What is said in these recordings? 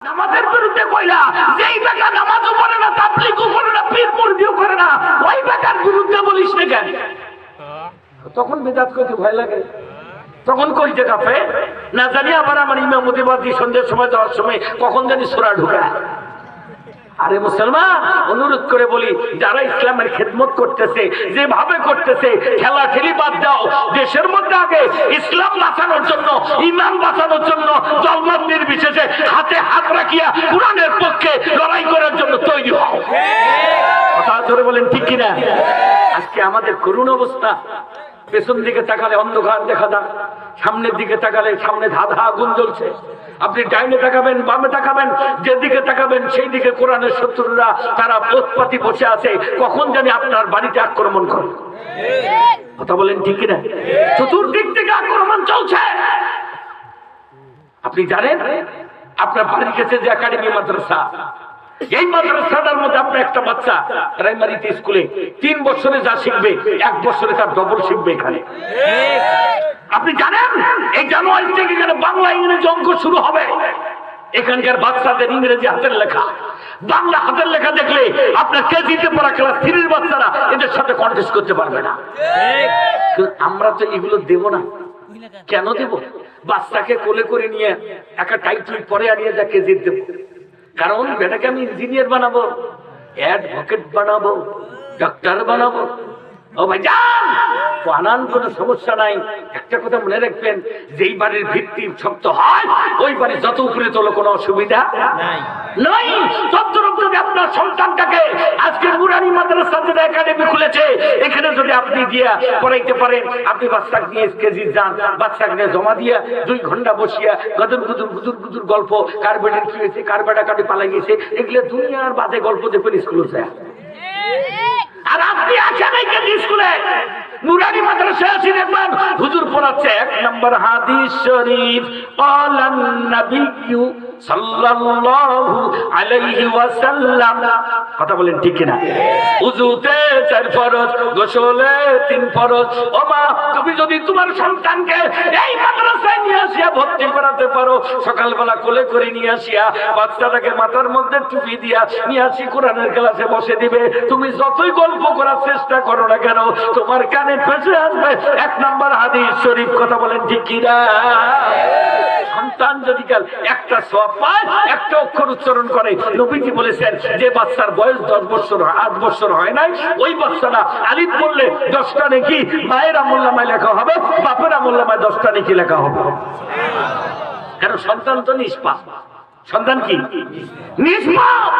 নামাজের বিরুদ্ধে কইলা, যেই বেটা নামাজও পড়ে না, তাবলীগও করে না, পীর মুরিদিও করে না, ওই বেটার বিরুদ্ধে বলিস না কেন? তখন বিদআত করতে ভয় লাগে, তখন কইতে কাঁপে। না জানি আবার আমার ইমামতি বাদ সন্ধ্যের সময় যাওয়ার সময় কখন জানি সূরা ঢুকায়। আরে মুসলমান, অনুরোধ করে বলি, যারা ইসলামের খেদমত করতেছে, যেভাবে করতেছে, খেলা ঠেলি বাদ দাও। দেশের মধ্যে আগে ইসলাম বাঁচানোর জন্য, ইমান বাঁচানোর জন্য জলমত নির্বিশেষে হাতে হাত রাখিয়া কোরআনের পক্ষে লড়াই করার জন্য তৈরি হও। কথা ধরে বলেন ঠিক কিনা? আজকে আমাদের করুণ অবস্থা। পেছন দিকে তাকালে অন্ধকার দেখা যায়, সামনের দিকে তাকালে সামনে ধাঁধা আগুন জ্বলছে। আপনি ডাইনে তাকাবেন, বামে তাকাবেন, যেদিকে তাকাবেন সেই দিকে কোরআনের শত্রুরা তারা পথপাতি বসে আছে, কখন জানি আপনার বাড়িতে আক্রমণ করে। কথা বলেন ঠিক কিনা? চতুর্দিক থেকে আক্রমণ চলছে। আপনি জানেন আপনার বাড়ির কাছে যে একাডেমি মাদ্রাসা, এই মাদ্রাসাটার মধ্যে আপনার একটা বাচ্চা প্রাইমারিতে স্কুলে 3 বছরে যা শিখবে 1 বছরে তার ডবল শিখবে এখানে। আপনি জানেন এই জানুয়ারি থেকে এখানে বাংলা ইংরেজি অঙ্ক শুরু হবে। এখানকার বাচ্চাদের ইংরেজি হাতের লেখা, বাংলা হাতের লেখা দেখলে আপনার কেজিতে পড়া ক্লাস 3 বাচ্চারা এদের সাথে কন্টেস্ট করতে পারবে না। আমরা তো এগুলো দেব না। কেন দেব? বাচ্চাকে কোলে করে নিয়ে একটা টাইটেল পরে আনিয়ে যা কেজি দেব, কারণ বেটাকে আমি ইঞ্জিনিয়ার বানাবো, অ্যাডভোকেট বানাবো, ডাক্তার বানাবো। ও ভাই যান, বানান কোনো সমস্যা নাই। একটা কথা মনে রাখবেন, যেই বাড়ির ভিত্তি শক্ত হয় ওই বাড়ি যত উপরে তোলো কোনো অসুবিধা নাই। তদ্রূপ যদি আপনার সন্তানটাকে আজকে নুরানি মাদ্রাসা যেটা একাডেমি খুলেছে, এখানে যদি আপনি দিয়া পড়াইতে পারেন, আপনি বাচ্চাকে নিয়ে কেজি যান, বাচ্চাকে নিয়ে জমা দিয়া 2 ঘন্টা বসিয়া গদর গুদুর গুদুর গুদুর গল্প, কার বেটার কি হয়েছে, কার বেটা কাটি পালাই গেছে, এগুলো দুনিয়ার বাদে গল্প দেখবেন স্কুলে যায়। আর আপনি আসেন এই কেজি স্কুলে, নুরানি মাদ্রাসা আসি দেখবেন হুজুর পড়াচ্ছে 1 নম্বর হাদিস শরীফ, ক্বালান নাবিয়্যু সাল্লাল্লাহু আলাইহি ওয়াসাল্লাম। কথা বলেন ঠিক কিনা? ওযুতে 4 ফরজ, গোসলে 3 ফরজ। ও মা, তুমি যদি তোমার সন্তানকে এই মাদ্রাসায় নিয়ে আসিয়া ভর্তি করাতে পারো, সকালবেলা কোলে করে নিয়ে আসিয়া বাচ্চাটাকে মাথার মধ্যে টুপি দিয়া নিয়ে আসি কোরআনের ক্লাসে বসে দিবে, তুমি যতই গল্প করার চেষ্টা করো না কেন, তোমার কানে ফেসে আসবে 1 নম্বর হাদিস শরীফ। কথা বলেন ঠিক কিনা? সন্তান যদি কাল একটা সওয়াব পায়, একটা অক্ষর উচ্চারণ করে, নবীজি বলেছেন যে বাচ্চার বয়স 10 বছর 8 বছর হয় নাই, ওই বাচ্চাটা আলিফ বললে 10টা নেকি মায়ের আমলনামায় লেখা হবে, বাপের আমলনামায় 10টা নেকি লেখা হবে। কারণ সন্তান তো নিষ্পাপ। সন্তান কি নিষ্পাপ?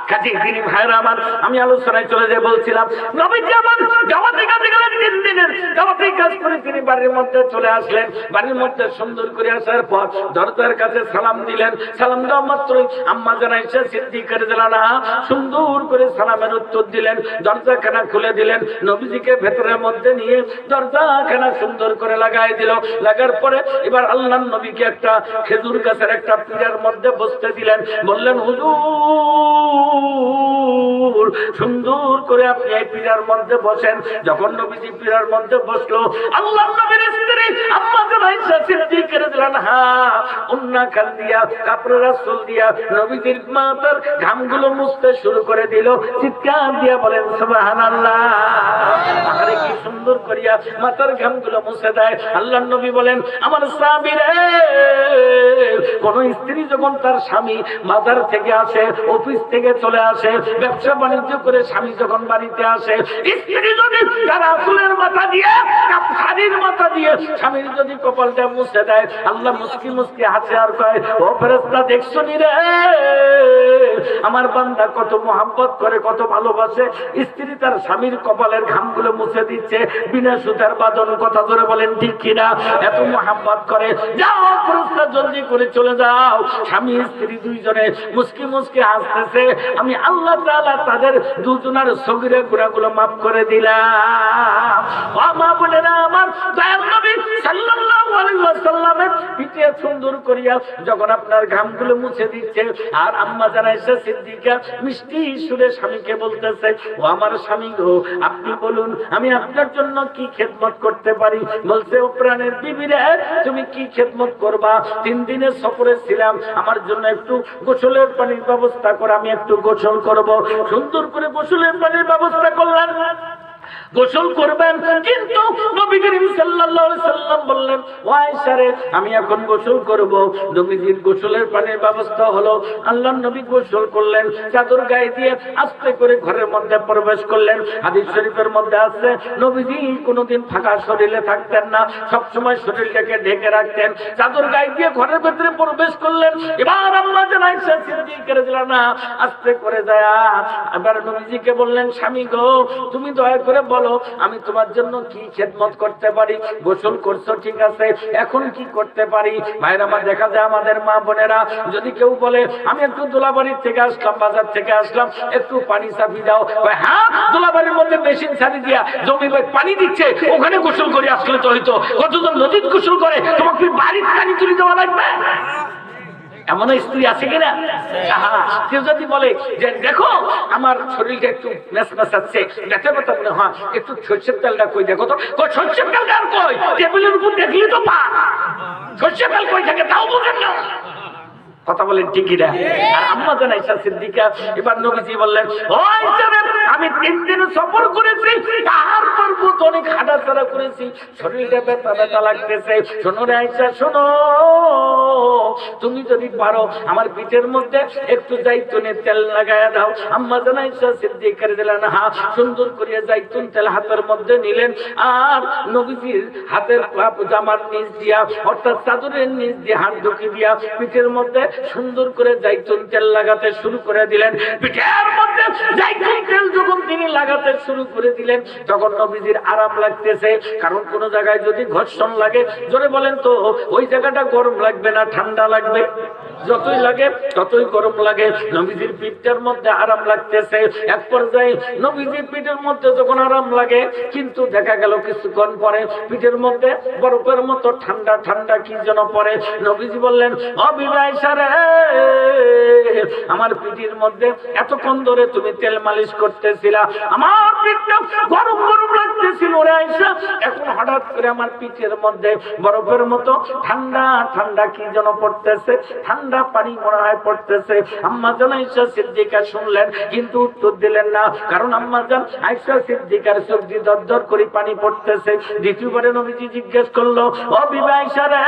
কাজে দিনী ভাইরা আমার, আমি আলোচনায় চলে যাই। বলছিলাম নবীজি আমার জামাতে কাজে গেলেন 3 দিনের জামাতে কাজ করে তিনি বাড়ির মধ্যে চলে আসলেন। বাড়ির মধ্যে সুন্দর করে আসার পর দরজার কাছে সালাম দিলেন। সালাম দেওয়া মাত্রই আম্মা জান আয়েশা সিদ্দিকা রাদিয়াল্লাহু আনহা সুন্দর করে সালামের উত্তর দিলেন, দরজাখানা খুলে দিলেন, নবীজিকে ভেতরের মধ্যে নিয়ে দরজাখানা সুন্দর করে লাগাই দিল। লাগার পরে এবার আল্লাহর নবীকে একটা খেজুর গাছের একটা পীড়ার মধ্যে বসতে দিলেন। বললেন হুজুর সুন্দর করে আপনি এই পীড়ার মধ্যে বসেন। যখন নবীজি পীড়ার মধ্যে বসলো, আল্লাহর নবীর স্ত্রী আম্মা জান আয়েশা সিদ্দিকা রাদিয়াল্লাহু আনহা উন্না খান দিয়া কাপড়ের রাসূল দিয়া নবীজির মাথার ঘামগুলো মুছতে শুরু করে দিল। চিৎকার দিয়া বলেন সুবহানাল্লাহ। আরে কি সুন্দর করিয়া মাথার ঘামগুলো মুছে দেয়। আল্লাহর নবী বলেন, আমার সাহাবী রে, কোন স্ত্রী যখন তার স্বামী বাজার থেকে আসে, অফিস থেকে চলে আসে, ব্যবসা বাণিজ্য করে স্বামী যখন বাড়িতে আসে, স্ত্রী যদি তার আসলের মাথা দিয়ে শাড়ির মাথা দিয়ে স্বামীর যদি কপালটা মুছে দেয়, আল্লাহ মুস্কি মুস্কি হাসে আর কয়, ও ফেরেশতা দেখছো নি রে, আমার বান্দা কত মোহাব্বত করে, কত ভালোবাসে। স্ত্রী তার স্বামীর কপালের ঘামগুলো মুছে দিচ্ছে বিনা সুতার বাঁধন। কথা ধরে বলেন ঠিক কিনা? এত মোহাব্বত করে। যাও ফেরেশতা জলদি করে চলে যাও। স্বামী স্ত্রী দুইজনে মুস্কি মুস্কি হাসতেছে। আমি আল্লাহ তাআলা তাদের দুজনের সগীরা গুনাহগুলো মাফ করে দিলাম। ও মা বোনেরা আমার, দয়াল নবী সাল্লাল্লাহু আলাইহি ওয়াসাল্লামের পিঠে সুন্দর করিয়া যখন আপনার ঘামগুলো মুছে দিচ্ছে, আর আম্মা জান আয়েশা আয়েশা সিদ্দিকা মিষ্টি সুরে স্বামীকে বলতেছে, ও আমার স্বামী গো, আপনি বলুন আমি আপনার জন্য কি খেদমত করতে পারি। বলছে, ও প্রাণের বিবি রে, তুমি কি খেদমত করবা? 3 দিনের সফরে ছিলাম, আমার জন্য একটু গোসলের পানির ব্যবস্থা করে, আমি একটু গোসল করব। সুন্দর করে গোসলের পানির ব্যবস্থা করলেন, গোসল করবেন। কিন্তু নবী করিম সাল্লাল্লাহু আলাইহি সাল্লাম বললেন, ও আয়েশা রে, আমি এখন গোসল করব। নবীজির গোসলের পানির ব্যবস্থা হলো, আল্লাহর নবী গোসল করলেন, চাদর গায়ে দিয়ে আস্তে করে ঘরের মধ্যে প্রবেশ করলেন। হাদিস শরীফের মধ্যে আছে, নবীজি কোনোদিন ফাঁকা শরীরে থাকতেন না, সব সময় শরীরটাকে ঢেকে রাখতেন। চাদর গায়ে দিয়ে ঘরের ভিতরে প্রবেশ করলেন। এবার আম্মা জান আয়েশা সিদ্দিকা রাদিয়াল্লাহু আনহা আস্তে করে যায়, এবার নবীজিকে বললেন, স্বামী গো, তুমি দয়া করে বলো আমি তোমার জন্য কি খেদমত করতে পারি। গোসল করছো ঠিক আছে, এখন কি করতে পারি? ভাইরা আমার, দেখা যায় আমাদের মা বোনেরা যদি কেউ বলে আমি একটু দোলাবাড়ির থেকে আসলাম, বাজার থেকে আসলাম, একটু পানি চাপি দাও, হ্যাঁ দোলাবাড়ির মধ্যে মেশিন ছাড়ি দিয়া জমি পানি দিচ্ছে, ওখানে গোসল করে আসলে তো হইতো। কতজন নদীর গোসল করে, তোমাকে বাড়ির পানি তুলে দেওয়া লাগবে? এমন স্ত্রী আছে কিনা? কেউ যদি বলে যে দেখো আমার শরীরটা একটু মেসমেসাচ্ছে, ব্যথা ব্যথা মনে হয়, একটু সর্ষের তেলটা কই দেখো তো, সর্ষের তেলটা আর কই, টেবিলের উপর দেখলি তো পা, সর্ষের তেল কই থাকে তাও বোঝেন না। কথা বলেন ঠিকই না? আর আম্মা জান আয়েশা সিদ্দিকা, এবার নবীজি বললেন, ও আয়েশা রে, আমি 3 দিন সফর করেছি, পাহাড় পর্বত অনেক হাঁটাচলা করেছি, শরীরটা ব্যথা ব্যথা লাগতেছে। শোনো রে আয়েশা, শোনো, তুমি যদি পারো আমার পিঠের মধ্যে একটু জাইতুনের তেল লাগায়া দাও। আম্মা জান আয়েশা সিদ্দিকা রাদিয়াল্লাহু আনহা সুন্দর করে জাইতুন তেল হাতের মধ্যে নিলেন, আর নবীজির হাতের জামার নিচ দিয়া, অর্থাৎ চাদরের নিচ দিয়ে হাত ঢুকিয়ে দিয়া পিঠের মধ্যে সুন্দর করে জাইতুন তেল লাগাতে শুরু করে দিলেন। পিঠের মধ্যে জাইতুন তেল যখন তিনি লাগাতে শুরু করে দিলেন, তখন নবীজির আরাম লাগতেছে। কারণ কোন জায়গায় যদি ঘর্ষণ লাগে, জোরে বলেন তো, ওই জায়গাটা গরম লাগবে না ঠান্ডা লাগবে? যতই লাগে ততই গরম লাগে। নবীজির পিঠটার মধ্যে আরাম লাগতেছে। এক পর্যায়ে নবীজির পিঠের মধ্যে যখন আরাম লাগে, কিন্তু দেখা গেল কিছুক্ষণ পরে পিঠের মধ্যে বরফের মতো ঠান্ডা ঠান্ডা কি যেন পড়ে। নবীজি বললেন, ও বিবি আয়েশা রে, আমার পিঠের মধ্যে এতক্ষণ ধরে তুমি তেল মালিশ করতেছিলা, আমার পিঠটা গরম গরম লাগতেছিল রে আয়েশা, এখন হঠাৎ করে আমার পিঠের মধ্যে বরফের মতো ঠান্ডা ঠান্ডা কি যেন পড়তেছে, ঠান্ডা পানি মনে হয় পড়তেছে। আম্মা জান আয়েশা সিদ্দিকা শুনলেন, কিন্তু উত্তর দিলেন না, কারণ আম্মা জান আয়েশা সিদ্দিকার চোখ দিয়ে দরদর করে পানি পড়তেছে। দ্বিতীয়বারে নবীজি জিজ্ঞেস করলো, ও বিবি আয়েশা রে,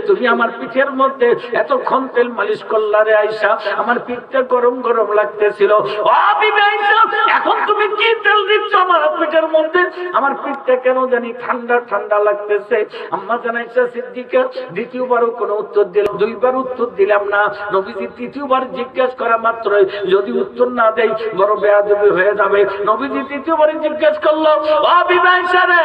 তুমি আমার পিঠের মধ্যে এতক্ষণ তেল মালিশ করলা রে আয়েশা, আমার পিঠটা গরম গরম লাগতেছিল। ও বিবি আয়েশা, এখন তুমি কি তেল দিচ্ছ আমার পিঠের মধ্যে? আমার পিঠটা কেন জানি ঠান্ডা ঠান্ডা লাগতেছে। আম্মা জান আয়েশা সিদ্দিকা দ্বিতীয়বারও কোনো উত্তর দিল, 2 বার উত্তর দিলাম না। নবীজি তৃতীয়বার জিজ্ঞেস করা মাত্রই যদি উত্তর না দেই বড় বেয়াদবি হয়ে যাবে। নবীজি তৃতীয়বারে জিজ্ঞেস করলো, ও বিবি আয়েশা রে,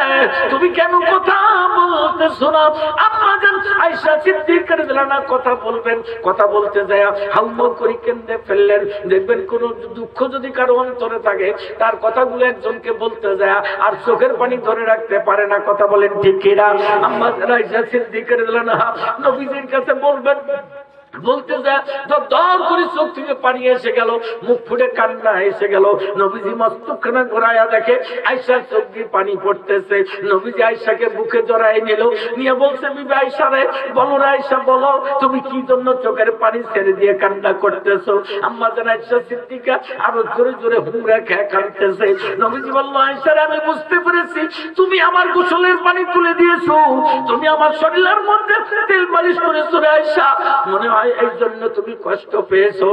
তুমি কেন কথা বলতেছো না? আম্মা জান আয়েশা সিদ্দিকা রাদিয়াল্লাহু আনহা কথা বলবেন, কথা বলতে যায় হাউমাউ করে কেঁদে ফেললেন। দেখবেন কোন দুঃখ যদি কারো অন্তরে থাকে, তার কথাগুলো একজনকে বলতে যায় আর চোখের পানি ধরে রাখতে পারে না। কথা বলেন ঠিক কিনা? আম্মা জান আয়েশা সিদ্দিকা রাদিয়াল্লাহু আনহা নবীজির কাছে বলবেন, বলতে যায় দর করে চোখ থেকে পানি এসে গেল, মুখ ফুটে কান্না এসে গেল। নবীজি মস্তকখানা ঘোরায়া দেখে আয়েশার চোখ দিয়ে পানি পড়তেছে। নবীজি আয়েশাকে বুকে জড়ায় নিল, নিয়ে বলছে, বিবি আয়েশা রে, বলো রে আয়েশা, বলো তুমি কি জন্য চোখের পানি ছেড়ে দিয়ে কান্না করতেছো? আম্মা জান আয়েশা সিদ্দিকা আরো জোরে জোরে হুমড়া খেয়ে কাঁদতেছে। নবীজি বলল, আয়েশা রে, আমি বুঝতে পেরেছি তুমি আমার গোসলের পানি তুলে দিয়েছো, তুমি আমার শরীরের মধ্যে তেল মালিশ করেছো রে আয়েশা, মনে হয় এই জন্য তুমি কষ্ট পেয়েছো।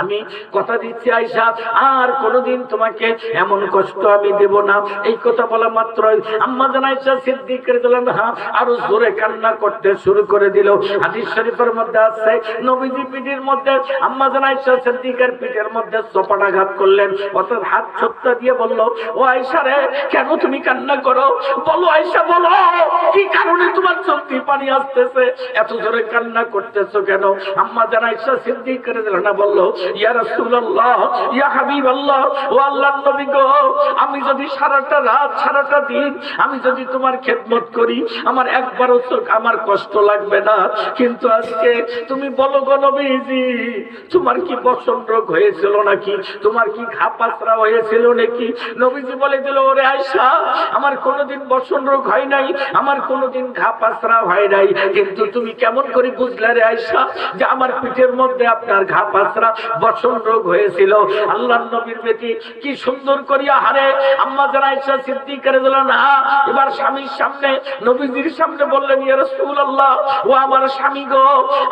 আমি কথা দিচ্ছি আয়েশা, আর কোনোদিন তোমাকে এমন কষ্ট আমি দেব না। এই কথা বলা মাত্রই আম্মা জান আয়েশা সিদ্দিকা রাদিয়াল্লাহু আনহা আরো জোরে কান্না করতে শুরু করে দিল। হাদিস শরীফের মধ্যে আছে, নবীজি পিঠের মধ্যে আম্মা জান আয়েশা সিদ্দিকার পিঠের মধ্যে চপাটাঘাত করলেন, অর্থাৎ হাত ছোট্টা দিয়ে বলল, ও আয়েশা রে, কেন তুমি কান্না করো? বলো আয়েশা, বলো কি কারণে তোমার চোখ দিয়ে পানি আসতেছে, এত জোরে কান্না করতেছো কেন? আম্মা জান আয়েশা সিদ্দিকা রাদিয়াল্লাহু আনহা বলল, ইয়া রাসূলুল্লাহ, ইয়া হাবিবাল্লাহ, ও আল্লাহর নবী গো, আমি যদি সারাটা রাত সারাটা দিন আমি যদি তোমার খেদমত করি আমার একবারও আমার কষ্ট লাগবে না, কিন্তু আজকে তুমি বলো গো নবীজি, তোমার কি বসন্ত রোগ হয়েছিল নাকি, তোমার কি ঘাপাসরা হয়েছিল নাকি? নবীজি বলে দিল, ওরে আয়েশা, আমার কোনোদিন বসন্ত রোগ হয় নাই, আমার কোনোদিন ঘাপাসরা হয় নাই, কিন্তু তুমি কেমন করে বুঝলে রে আয়েশা যে আমার পিঠের মধ্যে আপনার ঘাপাসরা বসন্ত রোগ হয়েছিল? আল্লাহর নবীর বেটি কি সুন্দর করিয়া হারে আম্মা জান আয়েশা সিদ্দিকা রাদিয়াল্লাহু আনহা এবার স্বামীর সামনে নবীজির সামনে বললেন, ইয়া রাসূলুল্লাহ, ও আমার স্বামী গো,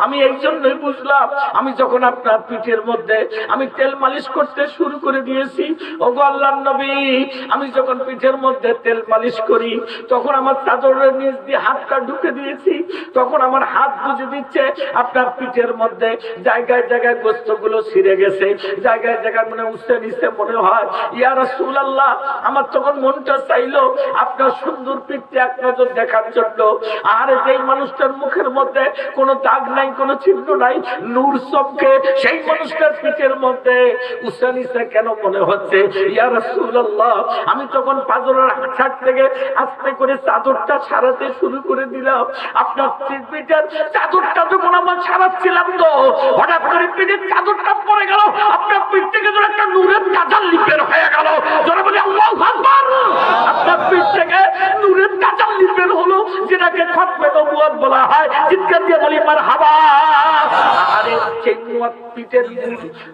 আমি এই জন্যই বুঝলাম আমি যখন আপনার পিঠের মধ্যে আমি তেল মালিশ করতে শুরু করে দিয়েছি, ও গো আল্লাহর নবী, আমি যখন পিঠের মধ্যে তেল মালিশ করি তখন আমার চাদরের নিচ দিয়ে হাতটা ঢুকে দিয়েছি, তখন আমার হাত বুঝে দিচ্ছে আপনার পিঠের মধ্যে জায়গায় জায়গায় গোস্তগুলো ছিঁড়ে গেছে, জায়গায় জায়গায় মনে উঠছে নিচে মনে হয়। ইয়া রাসূলুল্লাহ, আমার তখন মনটা চাইলো আপনার সুন্দর পিঠটা এক নজর দেখার জন্য। আর যেই মানুষটার মুখের মধ্যে কোনো দাগ নাই, কোনো চিহ্ন নাই, নূর চমকে, সেই মানুষটার পিঠের মধ্যে উঁচা নিচে কেন মনে হচ্ছে? ইয়া রাসূলুল্লাহ, আমি তখন পাজরের হাত থেকে আস্তে করে চাদরটা ছাড়াতে শুরু করে দিলাম। আপনার পিঠের চাদরটা যখন আমার ছাড়াচ্ছিলাম তো হঠাৎ করে পিঠের চাদরটা পড়ে গেল, আপনার পিঠ থেকে যেন একটা নূরের তাজাল্লি বের হয়ে গেল। যারা বলি আল্লাহু আকবার, আপনার পিঠ থেকে নূরের তাজাল্লি বের হলো, যেটাকে খতমে নবুয়ত বলা হয়। চিৎকার দিয়ে বলি মারহাবা। আরে সেই পিঠের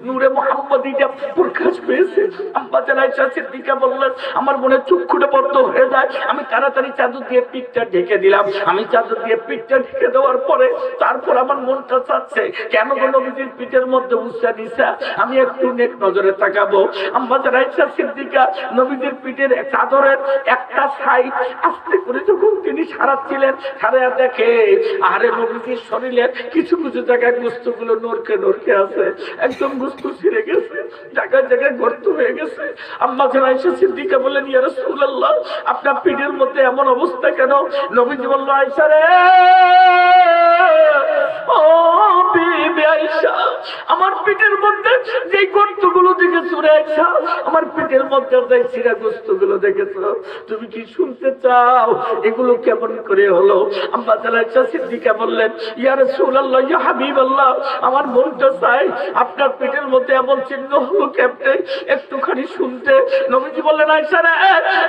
নূরে মুহাম্মদীটা প্রকাশ পেয়েছে। আম্মা জান আয়েশা সিদ্দিকা বললেন, আমার মনে চক্ষুটা বন্ধ হয়ে যায়, আমি তাড়াতাড়ি চাদর দিয়ে পিঠটা ঢেকে দিলাম। আমি চাদর দিয়ে পিঠটা ঢেকে দেওয়ার পরে তারপর আমার মনটা চাচ্ছে কেন গো নবীজির পিঠের মধ্যে উচ্চা নিচা, আমি একটু নেক নজরে তাকাবো। আম্মা জান আয়েশা সিদ্দিকা নবীজির পিঠের চাদরের একটা সাইড আস্তে করে যখন তিনি সারাচ্ছিলেন, সারা দেখে আরে নবীজির শরীরের কিছু কিছু জায়গায় গোস্তগুলো নরকে নরকে আছে, একদম গোস্ত ছিঁড়ে গেছে, জায়গায় জায়গায় গর্ত হয়ে গেছে। আম্মা জান আয়েশা সিদ্দিকা বললেন, ইয়া রাসূলুল্লাহ, আপনার পিঠের মধ্যে এমন অবস্থা কেন? নবীজি বলল, আয়েশা রে, ও বিবি আয়েশা, আমার পিঠের মধ্যে যে গর্তগুলো দেখেছো রে আয়েশা, আমার পিঠের মধ্যে যে ছিঁড়া গোস্তগুলো দেখেছো, তুমি কি শুনতে চাও এগুলো কেমন করে হলো? আম্মা জান আয়েশা সিদ্দিকা বললেন, ইয়া রাসূলুল্লাহ, ইয়া হাবিবাল্লাহ, আমার মনটা চাই আপনার পিঠের মধ্যে এমন চিহ্ন হলো কেমনে, একটুখানি শুনতে। নবীজি বললেন, আয়েশা রে,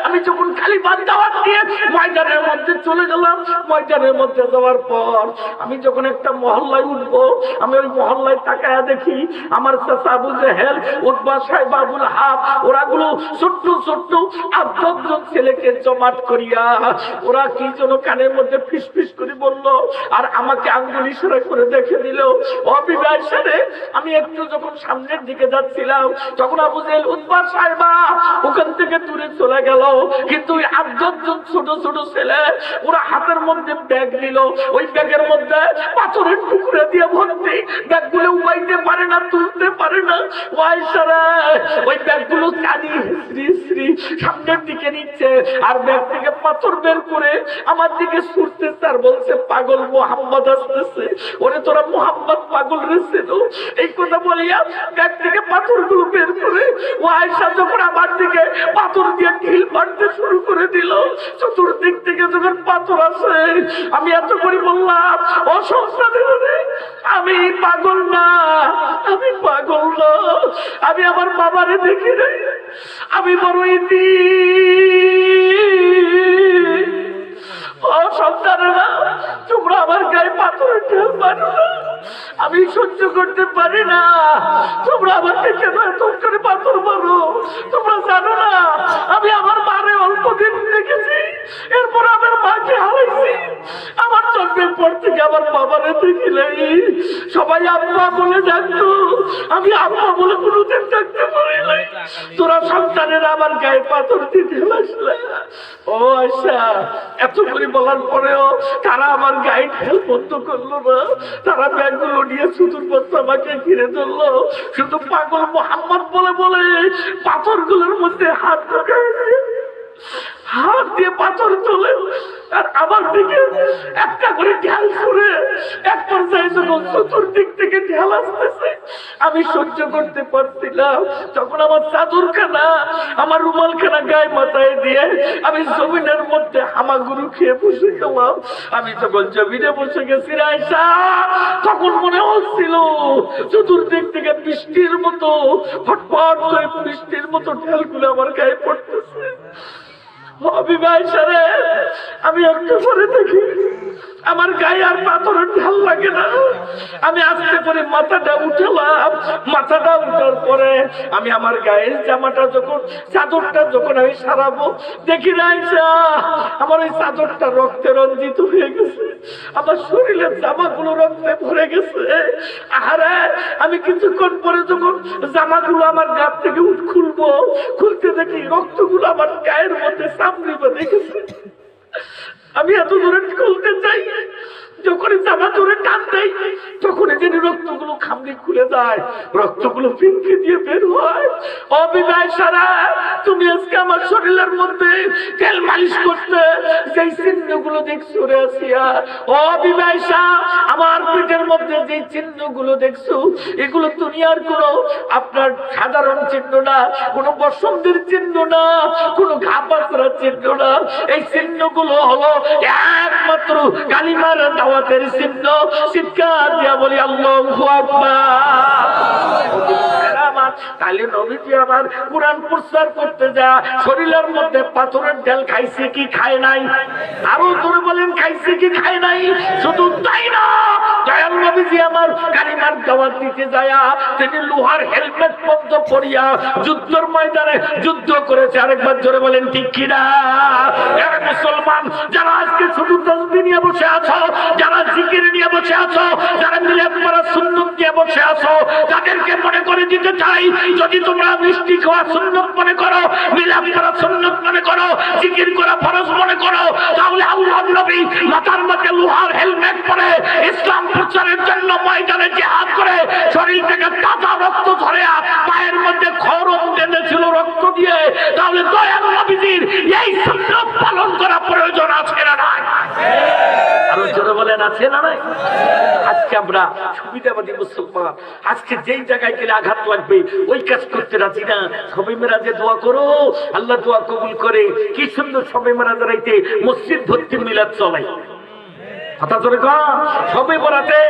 আমি যখন কালিমার দাওয়াত দিয়ে ময়দানের মধ্যে চলে গেলাম, ময়দানের মধ্যে যাওয়ার পর আমি যখন একটা মহল্লায় উঠবো, আমি ওই মহল্লায় তাকায়া দেখি আমার চাচা আবু জেহেল, উতবা, সাইবা, আবুল হাব, ওরাগুলো ছোট্ট ছোট্ট 8-10 জন ছেলেকে জমাট করিয়া ওরা কি যেন কানের মধ্যে ফিসফিস করে বলল, আর আমাকে আঙ্গুল ইশারা করে দেখে দিল। ও বিবি আয়েশা রে, আমি একটু যখন সামনের দিকে যাচ্ছিলাম তখন আবু জেহেল, উতবা, সাইবা ওখান থেকে দূরে চলে গেল, কিন্তু ওই 8-10 জন ছোট ছোট ছেলে ওরা হাতের মধ্যে ব্যাগ নিল, ওই ব্যাগের মধ্যে পাথরের টুকরা দিয়ে ভর্তি, ব্যাগগুলো উবাইতে পারে না, তুলতে পারে না। ও আয়েশা রে, ওই ব্যাগগুলো টানি শ্রী শ্রী সামনের দিকে নিচ্ছে, আর ব্যাগ থেকে পাথর বের করে আমার দিকে ছুটতেছে, আর বলছে, পাগল মুহাম্মদ আসতেছে, ওরে তোরা মুহাম্মদ পাগল রেছে। এই কথা বলিয়া ব্যাগ থেকে পাথরগুলো বের করে ও আয়েশা যখন আমার দিকে পাথর দিয়ে ঢিল মারতে শুরু করে দিল, চতুর্দিক থেকে যখন পাথর আসে, আমি এত করে বললাম, ও সন্তানের, আমি পাগল না, আমি পাগল না, আমি আমার বাবারে দেখি নাই, আমি বড় ইতি। ও সন্তানেরা, তোমরা আমার গায়ে পাথরের ঢেল মারো না, আমি সহ্য করতে পারি না, তোমরা আমাকে কেন এত করে পাথর মারো? তোমরা জানো না আমি আমার মারে অল্প দিন দেখেছি, এরপর আমার মাকে হারাইছি, আমার জন্মের পর থেকে আমার বাবারে দেখিলেই সবাই আব্বা বলে ডাকতো, আমি আব্বা বলে কোনোদিন ডাকতে পারি নাই। তোরা সন্তানেরা আমার গায়ে পাথর দিতে আসলে। ও আয়েশা, এত করে বলার পরেও তারা আমার গায়ে ঢেল বন্ধ করলো না, তারা ব্যাগগুলো নিয়ে চতুর্পাশ আমাকে ঘিরে ধরলো, শুধু পাগল মুহাম্মদ বলে বলে পাথরগুলোর মধ্যে হাত ঢোকায়। হাত দিয়ে পাথর তোলে আর আমার দিকে একটা করে ঢেল ছুড়ে এক পর্যায়ে যখন চতুর্দিক থেকে ঢেল আসতেছে আমি সহ্য করতে পারছিলাম। তখন আমার চাদরখানা আমার রুমালখানা গায়ে মাথায় দিয়ে আমি জমিনের মধ্যে হামাগুরু খেয়ে বসে গেলাম। আমি যখন জমিনে বসে গেছি আয়েশা, তখন মনে হচ্ছিল চতুর্দিক থেকে বৃষ্টির মতো ফটফট করে বৃষ্টির মতো ঢেলগুলো আমার গায়ে পড়তেছে। আমি একটা করে দেখি আমার গায়ে আর পাথরের ঢাল লাগে না। আমি আস্তে করে মাথাটা উঠালাম। মাথাটা উঠার পরে আমি আমার গায়ের জামাটা যখন চাদরটা যখন আমি সারাবো দেখি না আয়েশা আমার ওই চাদরটা রক্তে রঞ্জিত হয়ে গেছে, আমার শরীরের জামাগুলো রক্তে ভরে গেছে। আহারে আমি কিছুক্ষণ পরে যখন জামাগুলো আমার গা থেকে খুলবো, খুলতে দেখি রক্তগুলো আমার গায়ের মধ্যে চামড়ি বেঁধে গেছে। আমি এত জোরে খুলতে চাই, যখন জামা জোরে টান দেয় তখন যেন রক্তগুলো খামড়ি খুলে যায়, রক্তগুলো ফিনফি দিয়ে বের হয়। অবিবাহ সারা তুমি আজকে আমার শরীরের মধ্যে তেল মালিশ করতে যেই চিহ্নগুলো দেখছো রে আসিয়া, অবিবাহিসা আমার পেটের মধ্যে যে চিহ্নগুলো দেখছো এগুলো দুনিয়ার কোনো আপনার সাধারণ চিহ্ন না, কোনো বসন্তের চিহ্ন না, কোনো ঘাপাচড়ার চিহ্ন না। এই চিহ্নগুলো হলো একমাত্র কালিমার দাওয়াতের চিহ্ন। চিৎকার দিয়া বলি আল্লাহু আকবার। তাহলে নবীজি আমার কোরআন প্রচার করতে যা শরীরের মধ্যে পাথরের ঢেল খাইছে কি খায় নাই? আরো জোরে বলেন খাইছে কি খায় নাই? শুধু তাই না, দয়াল নবীজি আমার কালিমার দাওয়াত দিতে যায়া তিনি লোহার হেলমেট বন্ধ পরিয়া যুদ্ধের ময়দানে যুদ্ধ করেছে। আরেকবার জোরে বলেন ঠিক কিনা? মুসলমান যারা আজকে শুধু তাসবিহ নিয়ে বসে আছো, যারা জিকির নিয়ে বসে আছো, যারা মিলাদ পড়া সুন্নাত নিয়ে বসে আছো, তাদেরকে মনে করে দিতে চাই যদি তোমরা মিষ্টি খাওয়া সুন্নাত মনে করো, মিলাদ পড়া সুন্নাত মনে করো, জিকির করা ফরজ মনে করো, তাহলে আল্লাহর নবী মাথার মধ্যে লোহার হেলমেট পরে ইসলাম প্রচারের জন্য ময়দানে জিহাদ করে শরীর থেকে তাজা রক্ত ঝরে পায়ের মধ্যে খরম টেনেছিল রক্ত দিয়ে, তাহলে দয়াল নবীজির এই সুন্নাত পালন করা প্রয়োজন আছে না নাই? আরো জোরে বলেন আছে না নাই? আজকে আমরা সুবিধাবাদী মুসলমান, আজকে যেই জায়গায় গেলে আঘাত লাগবে ওই কাজ করতে রাজি না। সবে মেরাজে দোয়া করো, আল্লাহ দোয়া কবুল করে। কি সুন্দর সবে মেরাজের রাইতে মসজিদ ভর্তি মিলাদ চলাই। কথা জোরে কর, সবে বরাতে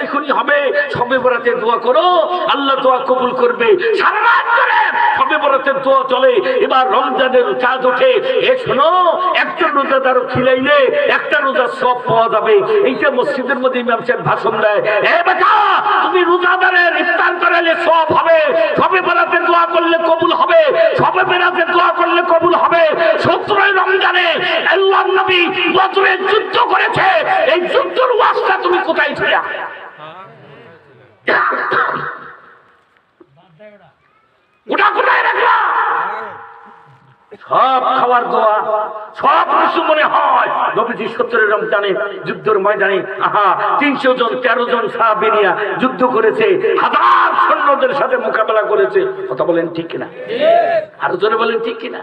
লিখুনি হবে, সবে বরাতে দোয়া করো, আল্লাহ দোয়া কবুল করবে। সারা রাত ধরে সবে বরাতের দোয়া চলে। এবার রমজানের চাঁদ ওঠে, এ শোনো একটা রোজাদারও খিলাইলে একটা রোজার সব পাওয়া যাবে। এইটা মসজিদের মধ্যে ইমাম সাহেব ভাষণ দেয়, এ বেটা তুমি রোজাদারের ইফতার করালে সব হবে, সবে বরাতে দোয়া করলে কবুল হবে, সবে বরাতে দোয়া করলে কবুল হবে। 17 রমজানে আল্লাহর নবী বদরের যুদ্ধ করেছে, এই যুদ্ধের ওয়াজটা তুমি কোথায় ছিলা? ওটা কোথায় রাখলা? সব খাওয়ার দোয়া সব কিছু মনে হয় নবীজি 17 রমজানে যুদ্ধের ময়দানে 300 জন 13 জন সাহাবী নিয়ে যুদ্ধ করেছে, হাজার সৈন্যদের সাথে মোকাবেলা করেছে। কথা বলেন ঠিক কিনা? আরো জোরে বলেন ঠিক কিনা?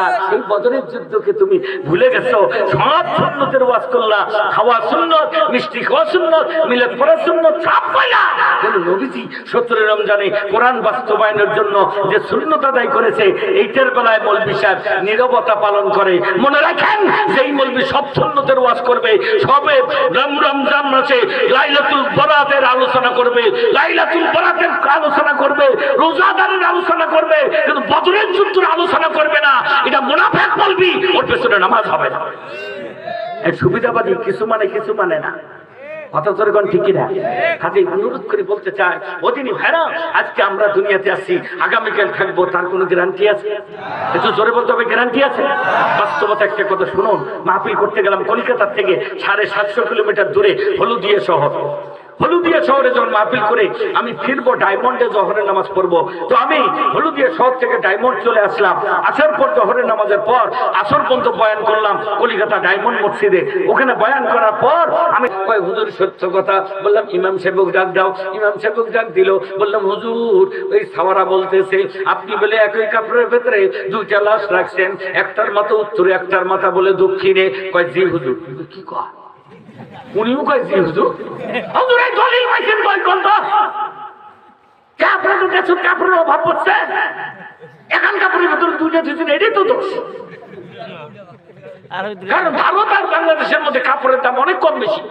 আর সেই বদরের যুদ্ধকে তুমি ভুলে গেছো। সব সুন্নতের ওয়াজ করলা, খাওয়া সুন্নত, মিষ্টি খাওয়া সুন্নত, মিলাদ পড়া সুন্নত, সব কইলা। কিন্তু নবীজি 17 রমজানে কোরআন বাস্তবায়নের জন্য যে সুন্নত আদায় করেছে, এইটার বেলায় মৌলভী সাহেব নীরবতা পালন করে। মনে রাখেন, যেই মৌলভী সব সুন্নতের ওয়াজ করবে, সবে রমজান মাসে লাইলাতুল বরাতের আলোচনা করবে, লাইলাতুল বরাতের আলোচনা করবে, রোজাদারের আলোচনা করবে, কিন্তু বদরের যুদ্ধের আলোচনা করবে না। এটা মুনাফিক মৌলভী, ওর পেছনে নামাজ হবে না। এই সুবিধাবাদী কিছু মানে না। কথা জোরে কোন ঠিক কিনা? কাজে অনুরোধ করে বলতে চাই, ওদিনই ভাইরা আজকে আমরা দুনিয়াতে আছি, আগামীকাল থাকবো, তার কোনো গ্যারান্টি আছে? একটু জোরে বলতে হবে, গ্যারান্টি আছে? বাস্তবতা একটা কথা শুনুন, মাহফিল করতে গেলাম কলকাতা থেকে 750 কিলোমিটার দূরে হলুদিয়া শহর। হলুদিয়া শহরে যখন মাহফিল করে আমি ফিরবো ডায়মন্ডে জোহরের নামাজ পড়বো, তো আমি হলুদিয়া শহর থেকে ডায়মন্ড চলে আসলাম। আসার পর জোহরের নামাজের পর আসর পর্যন্ত বয়ান করলাম কলিকাতা ডায়মন্ড মসজিদে। ওখানে বয়ান করার পর আমি কয় হুজুর সত্য কথা বললাম, ইমাম সাহেবকে ডাক দাও। ইমাম সাহেবকে ডাক দিল, বললাম হুজুর ওই সাওয়ারা বলতেছে আপনি বলে একই কাপড়ের ভেতরে দুইটা লাশ রাখছেন, একটার মাথা উত্তরে একটার মাথা বলে দক্ষিণে। কয় জি হুজুর। কি কয়? উনিও কয় জি হুজুর। হুজুর এই দলিল পাইছেন কয় কোনটা? আপনার তো দেশ কাপড়ের অভাব পড়ছে, এখন কাপড়ের ভেতরে দুইটা দুইজন, এটাই তো দোষ। কারণ ভারত আর বাংলাদেশের মধ্যে কাপড়ের দাম অনেক কম বেশি।